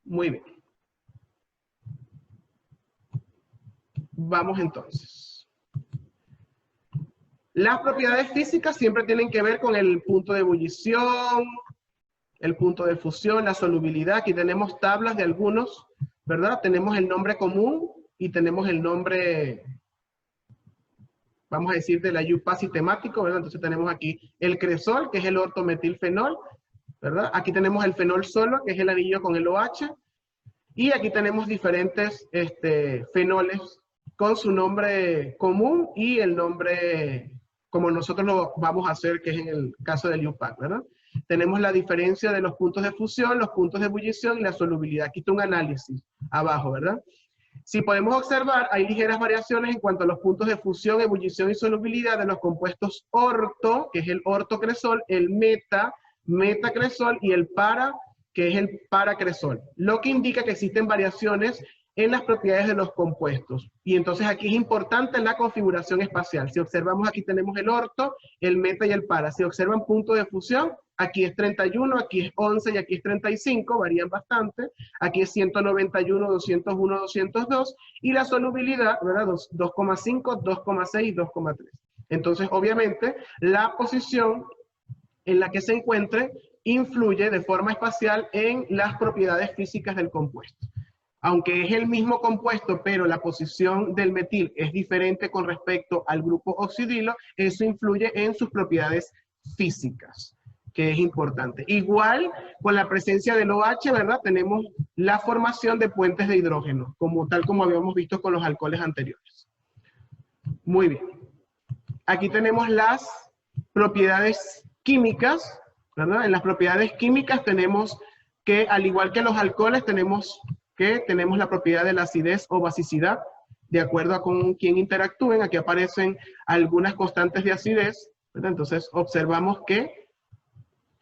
Muy bien. Vamos entonces. Las propiedades físicas siempre tienen que ver con el punto de ebullición, el punto de fusión, la solubilidad. Aquí tenemos tablas de algunos, ¿verdad? Tenemos el nombre común y tenemos el nombre, vamos a decir, de la IUPAC sistemático, ¿verdad? Entonces tenemos aquí el cresol, que es el ortometilfenol, ¿verdad? Aquí tenemos el fenol solo, que es el anillo con el OH. Y aquí tenemos diferentes fenoles con su nombre común y el nombre como nosotros lo vamos a hacer, que es en el caso del IUPAC, ¿verdad? Tenemos la diferencia de los puntos de fusión, los puntos de ebullición y la solubilidad. Aquí está un análisis abajo, ¿verdad? Si podemos observar, hay ligeras variaciones en cuanto a los puntos de fusión, ebullición y solubilidad de los compuestos orto, que es el ortocresol, el metacresol y el para, que es el paracresol, lo que indica que existen variaciones en las propiedades de los compuestos. Y entonces aquí es importante la configuración espacial. Si observamos, aquí tenemos el orto, el meta y el para. Si observan punto de fusión, aquí es 31, aquí es 11 y aquí es 35, varían bastante. Aquí es 191, 201, 202. Y la solubilidad, ¿verdad? 2,5, 2,6 y 2,3. Entonces, obviamente, la posición en la que se encuentre influye de forma espacial en las propiedades físicas del compuesto. aunque es el mismo compuesto, pero la posición del metil es diferente con respecto al grupo oxidilo, eso influye en sus propiedades físicas, que es importante. Igual, con la presencia del OH, ¿verdad? Tenemos la formación de puentes de hidrógeno, tal como habíamos visto con los alcoholes anteriores. Muy bien. Aquí tenemos las propiedades químicas, ¿verdad? En las propiedades químicas tenemos que, al igual que los alcoholes, tenemos la propiedad de la acidez o basicidad, de acuerdo a con quién interactúen. Aquí aparecen algunas constantes de acidez, ¿verdad? Entonces observamos que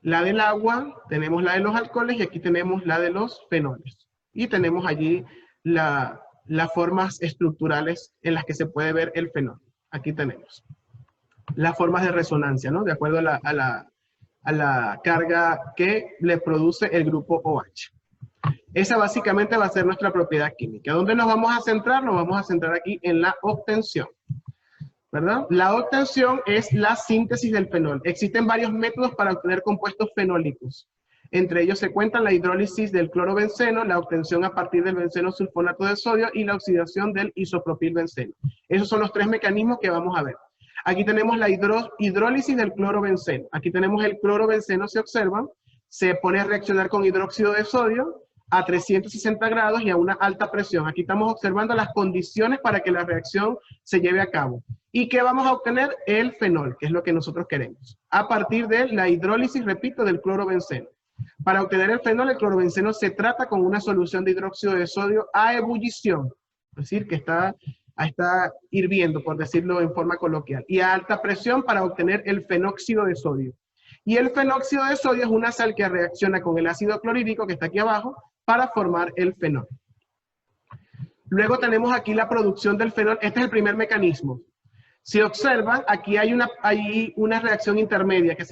la del agua, tenemos la de los alcoholes y aquí tenemos la de los fenoles. Y tenemos allí las formas estructurales en las que se puede ver el fenol. Aquí tenemos las formas de resonancia, ¿no? De acuerdo a la carga que le produce el grupo OH. Esa básicamente va a ser nuestra propiedad química. ¿Dónde nos vamos a centrar? Nos vamos a centrar aquí en la obtención, ¿verdad? La obtención es la síntesis del fenol. Existen varios métodos para obtener compuestos fenólicos. Entre ellos se cuentan la hidrólisis del clorobenceno, la obtención a partir del benceno sulfonato de sodio y la oxidación del isopropilbenceno. Esos son los tres mecanismos que vamos a ver. Aquí tenemos la hidrólisis del clorobenceno. Aquí tenemos el clorobenceno, se observan, se pone a reaccionar con hidróxido de sodio a 360 grados y a una alta presión. Aquí estamos observando las condiciones para que la reacción se lleve a cabo. ¿Y qué vamos a obtener? El fenol, que es lo que nosotros queremos. A partir de la hidrólisis, repito, del clorobenceno. Para obtener el fenol, el clorobenceno se trata con una solución de hidróxido de sodio a ebullición. Es decir, que está hirviendo, por decirlo en forma coloquial. Y a alta presión para obtener el fenóxido de sodio. Y el fenóxido de sodio es una sal que reacciona con el ácido clorhídrico que está aquí abajo para formar el fenol. Luego tenemos aquí la producción del fenol. Este es el primer mecanismo. Si observan, aquí hay una reacción intermedia que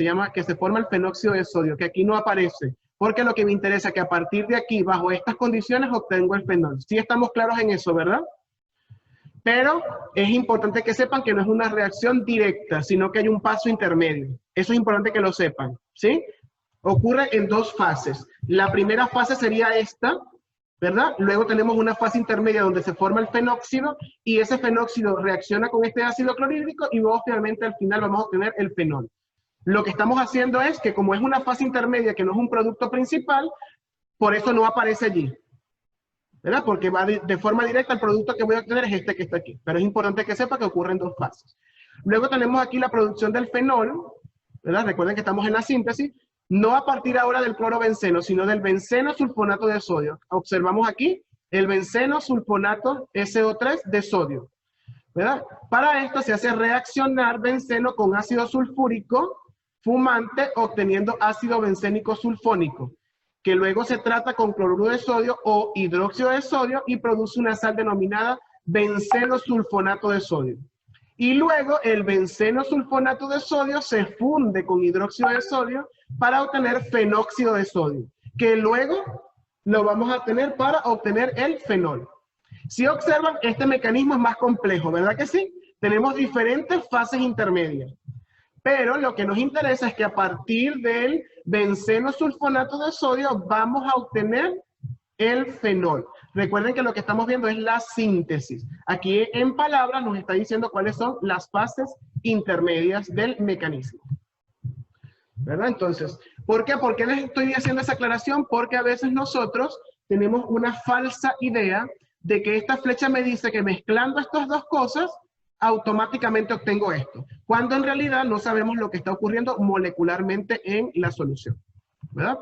se forma el fenóxido de sodio, que aquí no aparece, porque lo que me interesa es que a partir de aquí, bajo estas condiciones, obtengo el fenol. Sí estamos claros en eso, ¿verdad? Pero es importante que sepan que no es una reacción directa, sino que hay un paso intermedio. Eso es importante que lo sepan, ¿sí? Ocurre en dos fases. La primera fase sería esta, ¿verdad? Luego tenemos una fase intermedia donde se forma el fenóxido y ese fenóxido reacciona con este ácido clorhídrico y luego finalmente al final vamos a obtener el fenol. Lo que estamos haciendo es que como es una fase intermedia que no es un producto principal, por eso no aparece allí, ¿verdad? Porque va de forma directa, el producto que voy a obtener es este que está aquí. Pero es importante que sepa que ocurre en dos fases. Luego tenemos aquí la producción del fenol, ¿verdad? Recuerden que estamos en la síntesis. No a partir ahora del clorobenceno, sino del benceno sulfonato de sodio. Observamos aquí el benceno sulfonato SO3 de sodio, ¿verdad? Para esto se hace reaccionar benceno con ácido sulfúrico fumante, obteniendo ácido bencénico sulfónico, que luego se trata con cloruro de sodio o hidróxido de sodio y produce una sal denominada benceno sulfonato de sodio. Y luego el benceno sulfonato de sodio se funde con hidróxido de sodio para obtener fenóxido de sodio, que luego lo vamos a tener para obtener el fenol. Si observan, este mecanismo es más complejo, ¿verdad que sí? Tenemos diferentes fases intermedias. Pero lo que nos interesa es que a partir del benceno sulfonato de sodio vamos a obtener el fenol. Recuerden que lo que estamos viendo es la síntesis. Aquí en palabras nos está diciendo cuáles son las fases intermedias del mecanismo, ¿verdad? Entonces, ¿por qué? ¿Por qué les estoy haciendo esa aclaración? Porque a veces nosotros tenemos una falsa idea de que esta flecha me dice que mezclando estas dos cosas, automáticamente obtengo esto, cuando en realidad no sabemos lo que está ocurriendo molecularmente en la solución, ¿verdad?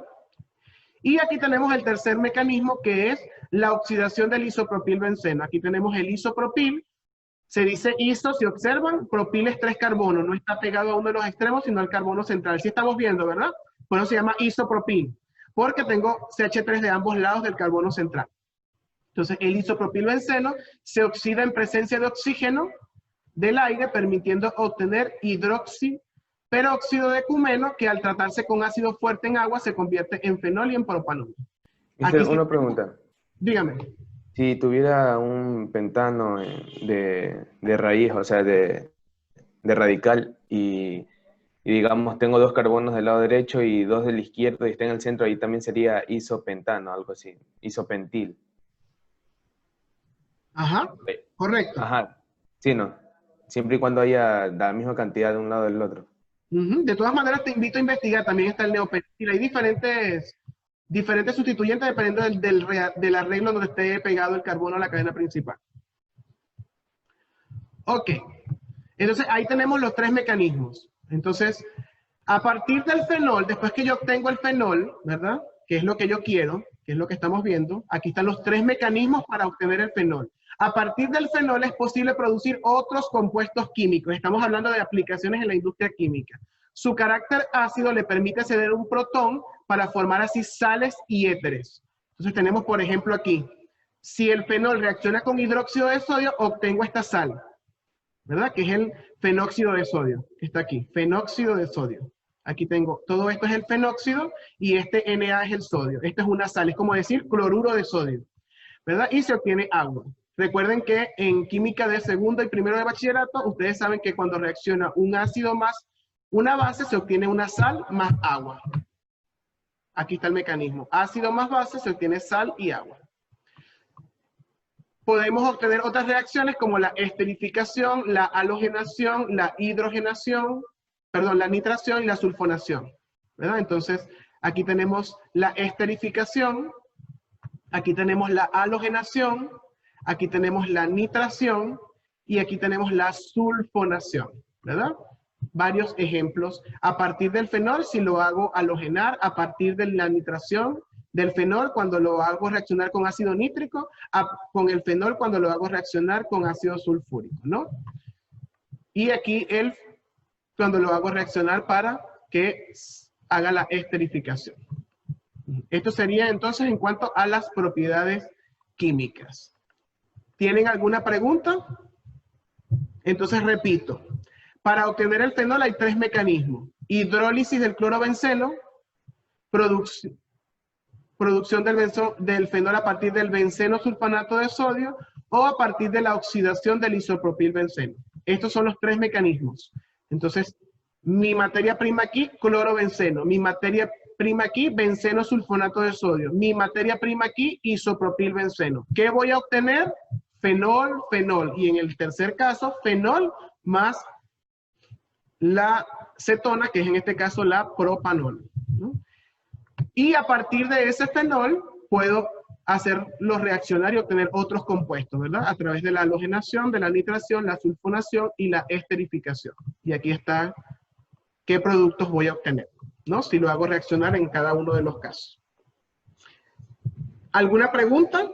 Y aquí tenemos el tercer mecanismo, que es la oxidación del isopropilbenceno. Aquí tenemos el isopropil. Se dice iso, si observan, propil es 3 carbonos. No está pegado a uno de los extremos, sino al carbono central. Sí estamos viendo, ¿verdad? Por eso se llama isopropil, porque tengo CH3 de ambos lados del carbono central. Entonces, el isopropilbenceno se oxida en presencia de oxígeno del aire, permitiendo obtener hidroxiperóxido de ecumeno, que al tratarse con ácido fuerte en agua se convierte en fenol y en propanol. Una pregunta. Dígame. Si tuviera un pentano de raíz, o sea, de radical, y digamos tengo 2 carbonos del lado derecho y 2 del izquierdo y está en el centro, ahí también sería isopentano, algo así, isopentil. Ajá, correcto. Ajá, sí, no. Siempre y cuando haya la misma cantidad de un lado del otro. De todas maneras, te invito a investigar. También está el neopentil. Hay diferentes sustituyentes dependiendo del arreglo donde esté pegado el carbono a la cadena principal. Ok. Entonces, ahí tenemos los tres mecanismos. Entonces, a partir del fenol, después que yo obtengo el fenol, ¿verdad? Que es lo que yo quiero, que es lo que estamos viendo. Aquí están los tres mecanismos para obtener el fenol. A partir del fenol es posible producir otros compuestos químicos. Estamos hablando de aplicaciones en la industria química. Su carácter ácido le permite ceder un protón para formar así sales y éteres. Entonces tenemos, por ejemplo, aquí, si el fenol reacciona con hidróxido de sodio, obtengo esta sal, ¿verdad? Que es el fenóxido de sodio, que está aquí, fenóxido de sodio. Aquí tengo, todo esto es el fenóxido y este Na es el sodio. Esta es una sal, es como decir cloruro de sodio, ¿verdad? Y se obtiene agua. Recuerden que en química de segundo y primero de bachillerato, ustedes saben que cuando reacciona un ácido más una base, se obtiene una sal más agua. Aquí está el mecanismo. Ácido más base, se obtiene sal y agua. Podemos obtener otras reacciones como la esterificación, la halogenación, la hidrogenación, perdón, la nitración y la sulfonación, ¿verdad? Entonces, aquí tenemos la esterificación, aquí tenemos la halogenación, aquí tenemos la nitración y aquí tenemos la sulfonación, ¿verdad? Varios ejemplos. A partir del fenol, si lo hago halogenar, a partir de la nitración del fenol, cuando lo hago reaccionar con ácido nítrico, con el fenol cuando lo hago reaccionar con ácido sulfúrico, ¿no? Y aquí cuando lo hago reaccionar para que haga la esterificación. Esto sería entonces en cuanto a las propiedades químicas. ¿Tienen alguna pregunta? Entonces repito. Para obtener el fenol hay tres mecanismos. Hidrólisis del clorobenceno, producción del fenol a partir del benceno sulfonato de sodio o a partir de la oxidación del isopropilbenceno. Estos son los tres mecanismos. Entonces, mi materia prima aquí, clorobenceno. Mi materia prima aquí, benceno sulfonato de sodio. Mi materia prima aquí, isopropilbenceno. ¿Qué voy a obtener? Fenol, fenol. Y en el tercer caso, fenol más la cetona, que es en este caso la propanol, ¿no? Y a partir de ese fenol puedo hacerlo reaccionar y obtener otros compuestos, ¿verdad? A través de la halogenación, de la nitración, la sulfonación y la esterificación. Y aquí está qué productos voy a obtener, ¿no? Si lo hago reaccionar en cada uno de los casos. ¿Alguna pregunta?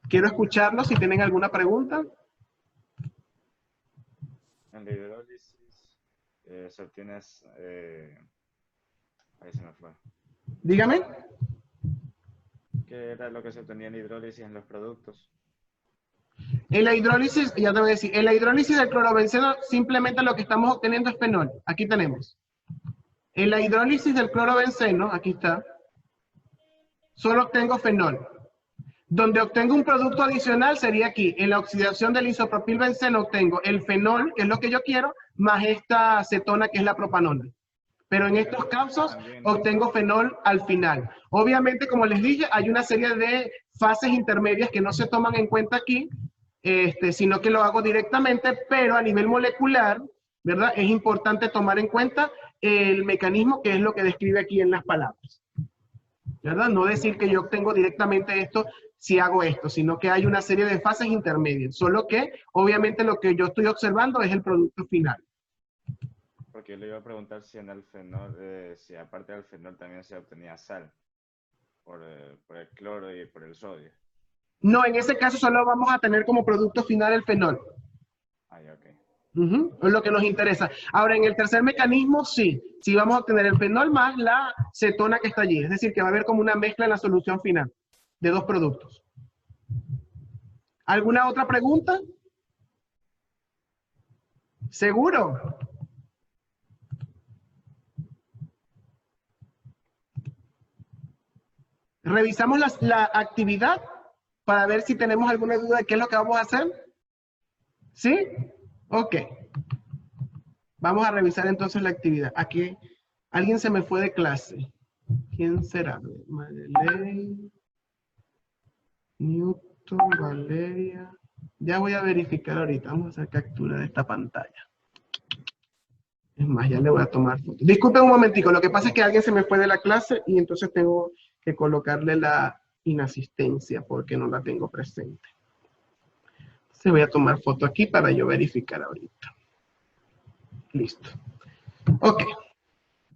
Quiero escucharlo si tienen alguna pregunta. En la hidrólisis se obtiene, ahí se me fue. Dígame. ¿Qué era lo que se obtenía en hidrólisis en los productos? En la hidrólisis, ya te voy a decir, en la hidrólisis del clorobenceno simplemente lo que estamos obteniendo es fenol. Aquí tenemos. En la hidrólisis del clorobenceno, aquí está, solo obtengo fenol. Donde obtengo un producto adicional sería aquí. En la oxidación del isopropilbenceno obtengo el fenol, que es lo que yo quiero, más esta cetona, que es la propanol. Pero en estos casos obtengo fenol al final. Obviamente, como les dije, hay una serie de fases intermedias que no se toman en cuenta aquí, sino que lo hago directamente, pero a nivel molecular, ¿verdad? Es importante tomar en cuenta el mecanismo, que es lo que describe aquí en las palabras, ¿verdad? No decir que yo obtengo directamente esto si hago esto, sino que hay una serie de fases intermedias, solo que obviamente lo que yo estoy observando es el producto final. Porque yo le iba a preguntar si en el fenol, si aparte del fenol también se obtenía sal, por el cloro y por el sodio. No, en ese caso solo vamos a tener como producto final el fenol. Ay, ok. Es lo que nos interesa. Ahora, en el tercer mecanismo, sí vamos a obtener el fenol más la cetona que está allí. Es decir, que va a haber como una mezcla en la solución final de dos productos. ¿Alguna otra pregunta? ¿Seguro? Revisamos la actividad para ver si tenemos alguna duda de qué es lo que vamos a hacer. ¿Sí? Ok. Vamos a revisar entonces la actividad. Aquí alguien se me fue de clase. ¿Quién será? Madeleine. Newton, Valeria. Ya voy a verificar ahorita. Vamos a hacer captura de esta pantalla. Es más, ya le voy a tomar foto. Disculpen un momentico, lo que pasa es que alguien se me fue de la clase y entonces tengo que colocarle la inasistencia porque no la tengo presente. Se voy a tomar foto aquí para yo verificar ahorita. Listo. Ok.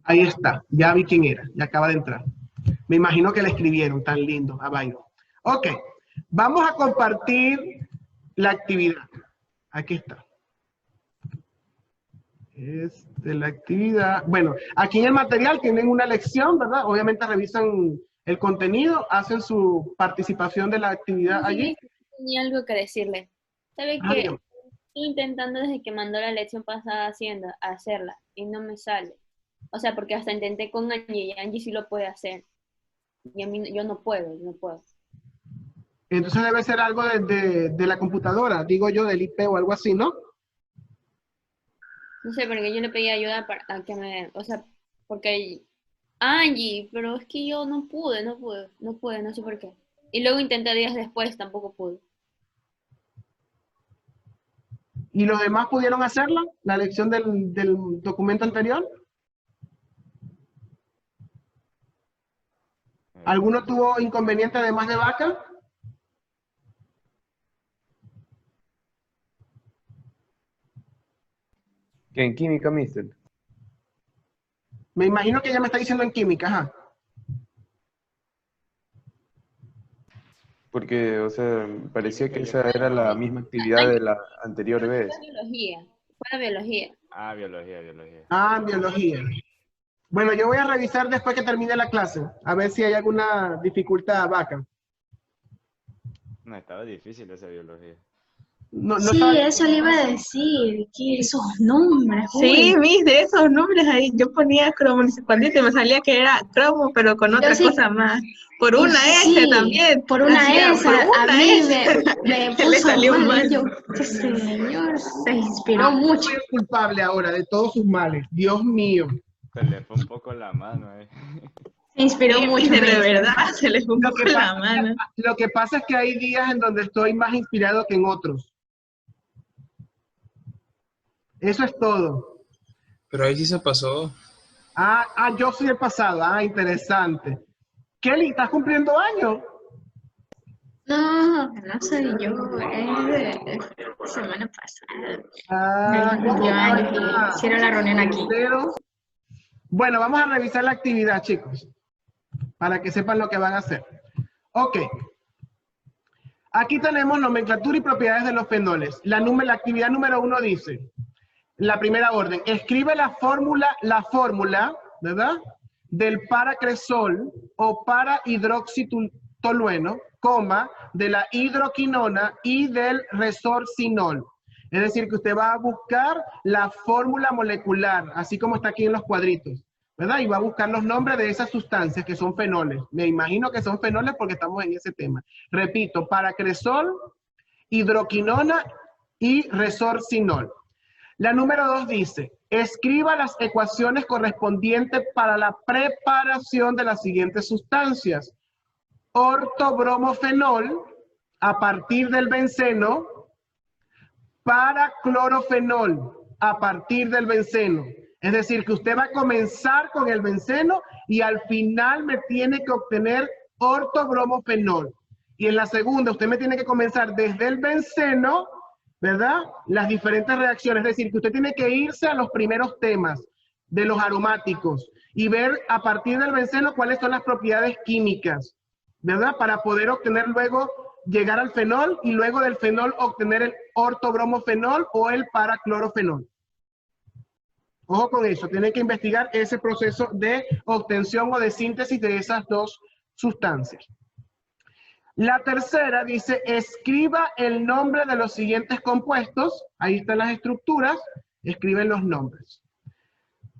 Ahí está. Ya vi quién era. Ya acaba de entrar. Me imagino que le escribieron tan lindo a Byron. Ok. Vamos a compartir la actividad. Aquí está. La actividad. Bueno, aquí en el material tienen una lección, ¿verdad? Obviamente revisan el contenido, hacen su participación de la actividad allí. Tenía algo que decirle. ¿Sabe qué? Dígame. Estoy intentando desde que mandó la lección pasada hacerla y no me sale. O sea, porque hasta intenté con Angie y Angie sí lo puede hacer. Y a mí yo no puedo. Entonces debe ser algo de la computadora, digo yo, del IP o algo así, ¿no? No sé, porque yo le pedí ayuda para que me, o sea, porque Angie, pero es que yo no pude, no sé por qué. Y luego intenté días después, tampoco pude. ¿Y los demás pudieron hacerla? ¿La lección del documento anterior? ¿Alguno tuvo inconveniente además de Vaca? ¿Qué, en química, mister? Me imagino que ella me está diciendo en química, ajá. Porque, o sea, parecía que esa era la misma actividad de la anterior vez. Fue la biología. Ah, biología. Ah, biología. Bueno, yo voy a revisar después que termine la clase, a ver si hay alguna dificultad, Vaca. No, estaba difícil esa biología. No Sí, estaba- eso le iba a decir, que esos nombres. Sí, uy. mis, de esos nombres ahí, yo ponía cromo municipalista y me salía que era cromo, pero con Yo otra sí- cosa más. Por una Sí, S también. por una Hacía S, por a una mí S. me Le puso salió mal. mal. Y yo, este señor se inspiró Ah, mucho. soy el culpable ahora de todos sus males. Dios mío. Se le fue un poco la mano, Se inspiró Sí, mucho. de me dice. verdad, se le fue un Lo poco que la pasa- mano. Lo que pasa es que hay días en donde estoy más inspirado que en otros. Eso es todo. Pero ahí sí se pasó. Yo soy el pasado. Ah, interesante. Kelly, ¿estás cumpliendo años? No, no soy yo, es de semana pasada. Ah, Me cumplió años y hicieron la reunión aquí. pero- Bueno, vamos a revisar la actividad, chicos, para que sepan lo que van a hacer. Ok. Aquí tenemos nomenclatura y propiedades de los fenoles. La actividad número 1 dice, la primera orden, escribe la fórmula, ¿verdad? Del paracresol o parahidroxitolueno, coma, de la hidroquinona y del resorcinol. Es decir, que usted va a buscar la fórmula molecular, así como está aquí en los cuadritos, ¿verdad? Y va a buscar los nombres de esas sustancias que son fenoles. Me imagino que son fenoles porque estamos en ese tema. Repito, paracresol, hidroquinona y resorcinol. La número 2 dice, escriba las ecuaciones correspondientes para la preparación de las siguientes sustancias. Ortobromofenol a partir del benceno, paraclorofenol a partir del benceno. Es decir, que usted va a comenzar con el benceno y al final me tiene que obtener ortobromofenol. Y en la segunda, usted me tiene que comenzar desde el benceno, ¿verdad? Las diferentes reacciones. Es decir, que usted tiene que irse a los primeros temas de los aromáticos y ver a partir del benceno cuáles son las propiedades químicas, ¿verdad? Para poder obtener luego, llegar al fenol y luego del fenol obtener el ortobromofenol o el paraclorofenol. Ojo con eso, tienen que investigar ese proceso de obtención o de síntesis de esas dos sustancias. La tercera dice, escriba el nombre de los siguientes compuestos. Ahí están las estructuras, escriben los nombres.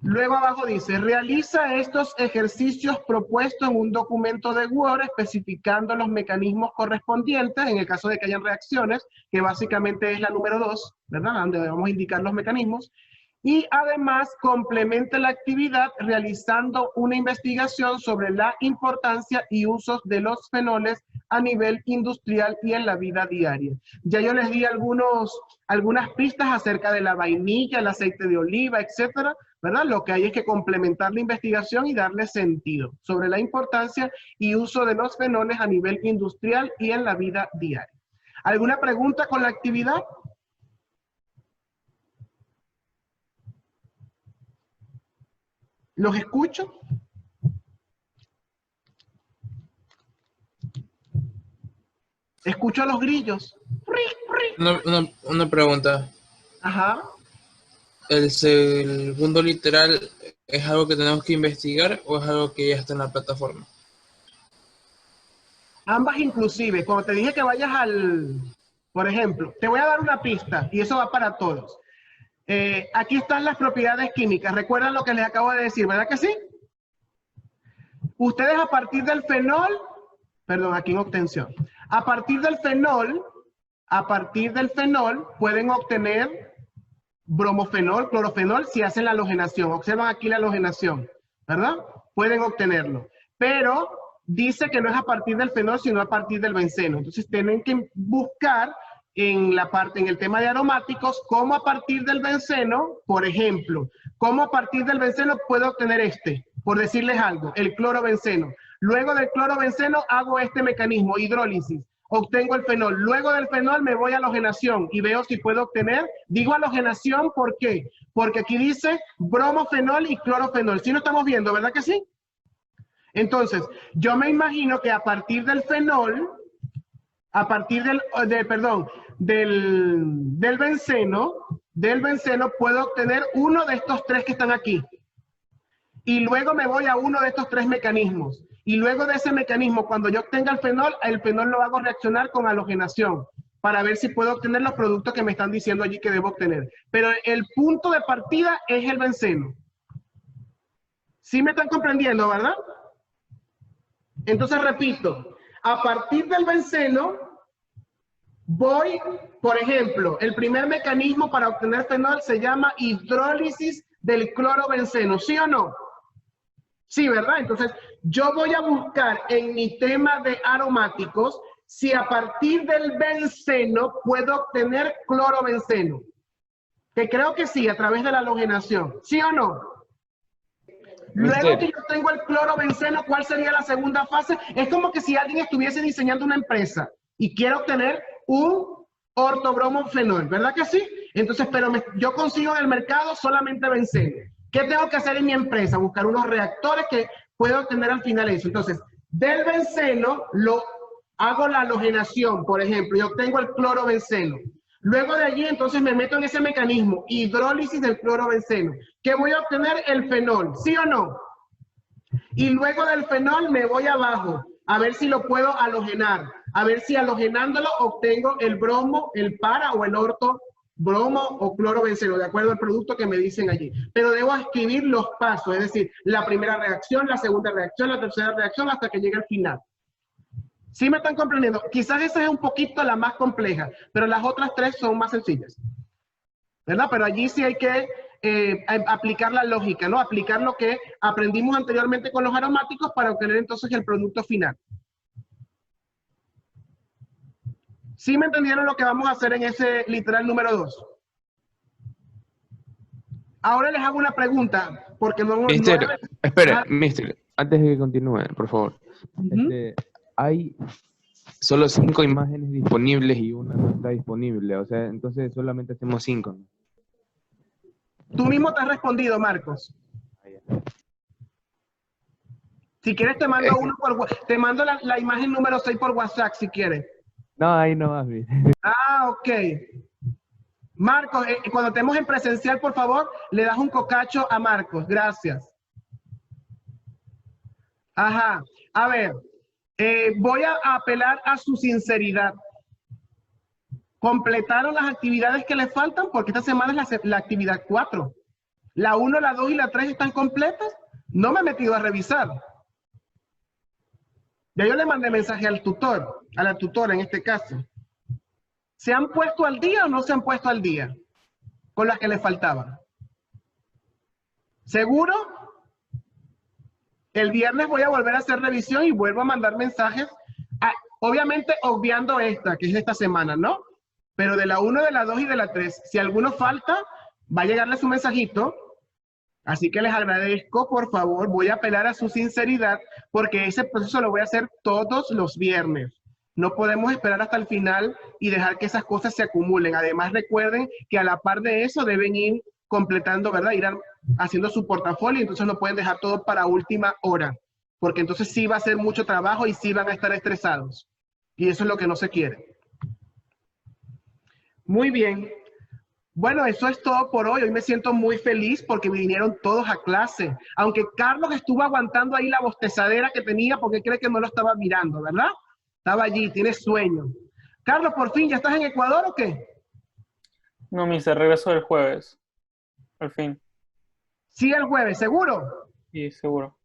Luego abajo dice, realiza estos ejercicios propuestos en un documento de Word especificando los mecanismos correspondientes, en el caso de que hayan reacciones, que básicamente es la número 2, ¿verdad? Donde vamos a indicar los mecanismos. Y además complemente la actividad realizando una investigación sobre la importancia y usos de los fenoles a nivel industrial y en la vida diaria. Ya yo les di algunas pistas acerca de la vainilla, el aceite de oliva, etcétera, ¿verdad? Lo que hay es que complementar la investigación y darle sentido sobre la importancia y uso de los fenoles a nivel industrial y en la vida diaria. ¿Alguna pregunta con la actividad? ¿Los escucho? Escucho a los grillos. Una pregunta. Ajá. ¿El segundo literal es algo que tenemos que investigar o es algo que ya está en la plataforma? Ambas inclusive. Cuando te dije que vayas por ejemplo, te voy a dar una pista y eso va para todos. Aquí están las propiedades químicas. ¿Recuerdan lo que les acabo de decir? ¿Verdad que sí? Ustedes a partir del fenol, perdón, aquí en obtención. A partir del fenol pueden obtener bromofenol, clorofenol si hacen la halogenación. Observan aquí la halogenación, ¿verdad? Pueden obtenerlo. Pero dice que no es a partir del fenol, sino a partir del benceno. Entonces tienen que buscar en el tema de aromáticos, cómo a partir del benceno, por ejemplo, cómo a partir del benceno puedo obtener por decirles algo, el clorobenceno. Luego del clorobenceno hago este mecanismo, hidrólisis. Obtengo el fenol. Luego del fenol me voy a halogenación y veo si puedo obtener. Digo halogenación, ¿por qué? Porque aquí dice bromofenol y clorofenol. ¿Sí lo estamos viendo, verdad que sí? Entonces, yo me imagino que a partir del fenol, a partir del benceno puedo obtener uno de estos tres que están aquí. Y luego me voy a uno de estos tres mecanismos. Y luego de ese mecanismo, cuando yo obtenga el fenol lo hago reaccionar con halogenación para ver si puedo obtener los productos que me están diciendo allí que debo obtener. Pero el punto de partida es el benceno. ¿Sí me están comprendiendo, verdad? Entonces repito, a partir del benceno voy, por ejemplo, el primer mecanismo para obtener fenol se llama hidrólisis del clorobenceno, ¿sí o no? Sí, ¿verdad? Entonces, yo voy a buscar en mi tema de aromáticos si a partir del benceno puedo obtener clorobenceno. Que creo que sí, a través de la halogenación. ¿Sí o no? Luego que yo tengo el clorobenceno, ¿cuál sería la segunda fase? Es como que si alguien estuviese diseñando una empresa y quiere obtener un ortobromofenol, ¿verdad que sí? Entonces, pero yo consigo en el mercado solamente benceno. ¿Qué tengo que hacer en mi empresa? Buscar unos reactores que puedo obtener al final eso. Entonces, del benceno hago la halogenación, por ejemplo, y obtengo el clorobenceno. Luego de allí, entonces, me meto en ese mecanismo, hidrólisis del clorobenceno. ¿Qué voy a obtener? El fenol, ¿sí o no? Y luego del fenol me voy abajo, a ver si lo puedo halogenar. A ver si halogenándolo obtengo el bromo, el para o el orto bromo o clorobenceno, de acuerdo al producto que me dicen allí. Pero debo escribir los pasos, es decir, la primera reacción, la segunda reacción, la tercera reacción, hasta que llegue al final. ¿Sí me están comprendiendo? Quizás esa es un poquito la más compleja, pero las otras tres son más sencillas, ¿verdad? Pero allí sí hay que aplicar la lógica, ¿no? Aplicar lo que aprendimos anteriormente con los aromáticos para obtener entonces el producto final. ¿Sí me entendieron lo que vamos a hacer en ese literal número 2? Ahora les hago una pregunta, porque Mister, espere, mister, antes de que continúe, por favor. Hay solo 5 imágenes disponibles y una no está disponible, o sea, entonces solamente hacemos 5. Tú mismo te has respondido, Marcos. Si quieres te mando te mando la imagen número 6 por WhatsApp, si quieres. No, ahí no vas, mister. Ah, ok. Marcos, cuando estemos en presencial, por favor, le das un cocacho a Marcos. Gracias. Ajá. A ver, voy a apelar a su sinceridad. ¿Completaron las actividades que les faltan? Porque esta semana es la actividad 4. La 1, la 2 y la 3 están completas. No me he metido a revisar. Ya yo le mandé mensaje al tutor, a la tutora en este caso. ¿Se han puesto al día o no se han puesto al día con las que les faltaban? ¿Seguro? El viernes voy a volver a hacer revisión y vuelvo a mandar mensajes Obviamente obviando esta, que es de esta semana, ¿no? Pero de la 1, de la 2 y de la 3, si alguno falta, va a llegarle su mensajito. Así que les agradezco, por favor, voy a apelar a su sinceridad, porque ese proceso lo voy a hacer todos los viernes. No podemos esperar hasta el final y dejar que esas cosas se acumulen. Además, recuerden que a la par de eso deben ir completando, ¿verdad? Ir haciendo su portafolio, entonces no pueden dejar todo para última hora, porque entonces sí va a ser mucho trabajo y sí van a estar estresados. Y eso es lo que no se quiere. Muy bien. Bueno, eso es todo por hoy. Hoy me siento muy feliz porque vinieron todos a clase. Aunque Carlos estuvo aguantando ahí la bostezadera que tenía porque cree que no lo estaba mirando, ¿verdad? Estaba allí, tiene sueño. Carlos, por fin, ¿ya estás en Ecuador o qué? No, mister, regreso el jueves. Al fin. Sí, el jueves, ¿seguro? Sí, seguro.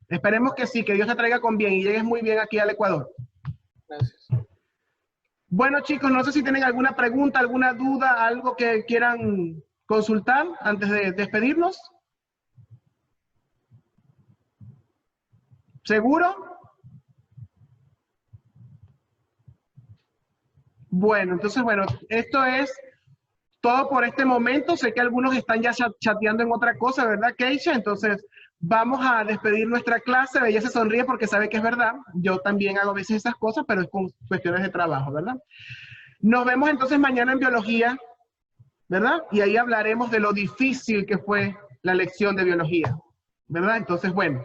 Esperemos que sí, que Dios te traiga con bien y llegues muy bien aquí al Ecuador. Gracias. Bueno, chicos, no sé si tienen alguna pregunta, alguna duda, algo que quieran consultar antes de despedirnos. ¿Seguro? Bueno, entonces, bueno, esto es todo por este momento. Sé que algunos están ya chateando en otra cosa, ¿verdad, Keisha? Entonces, vamos a despedir nuestra clase. Ella se sonríe porque sabe que es verdad. Yo también hago a veces esas cosas, pero es con cuestiones de trabajo, ¿verdad? Nos vemos entonces mañana en biología, ¿verdad? Y ahí hablaremos de lo difícil que fue la lección de biología, ¿verdad? Entonces, bueno,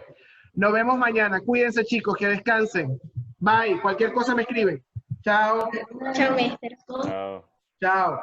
nos vemos mañana. Cuídense, chicos, que descansen. Bye. Cualquier cosa me escriben. Chao. Chao, mister. Chao. Chao.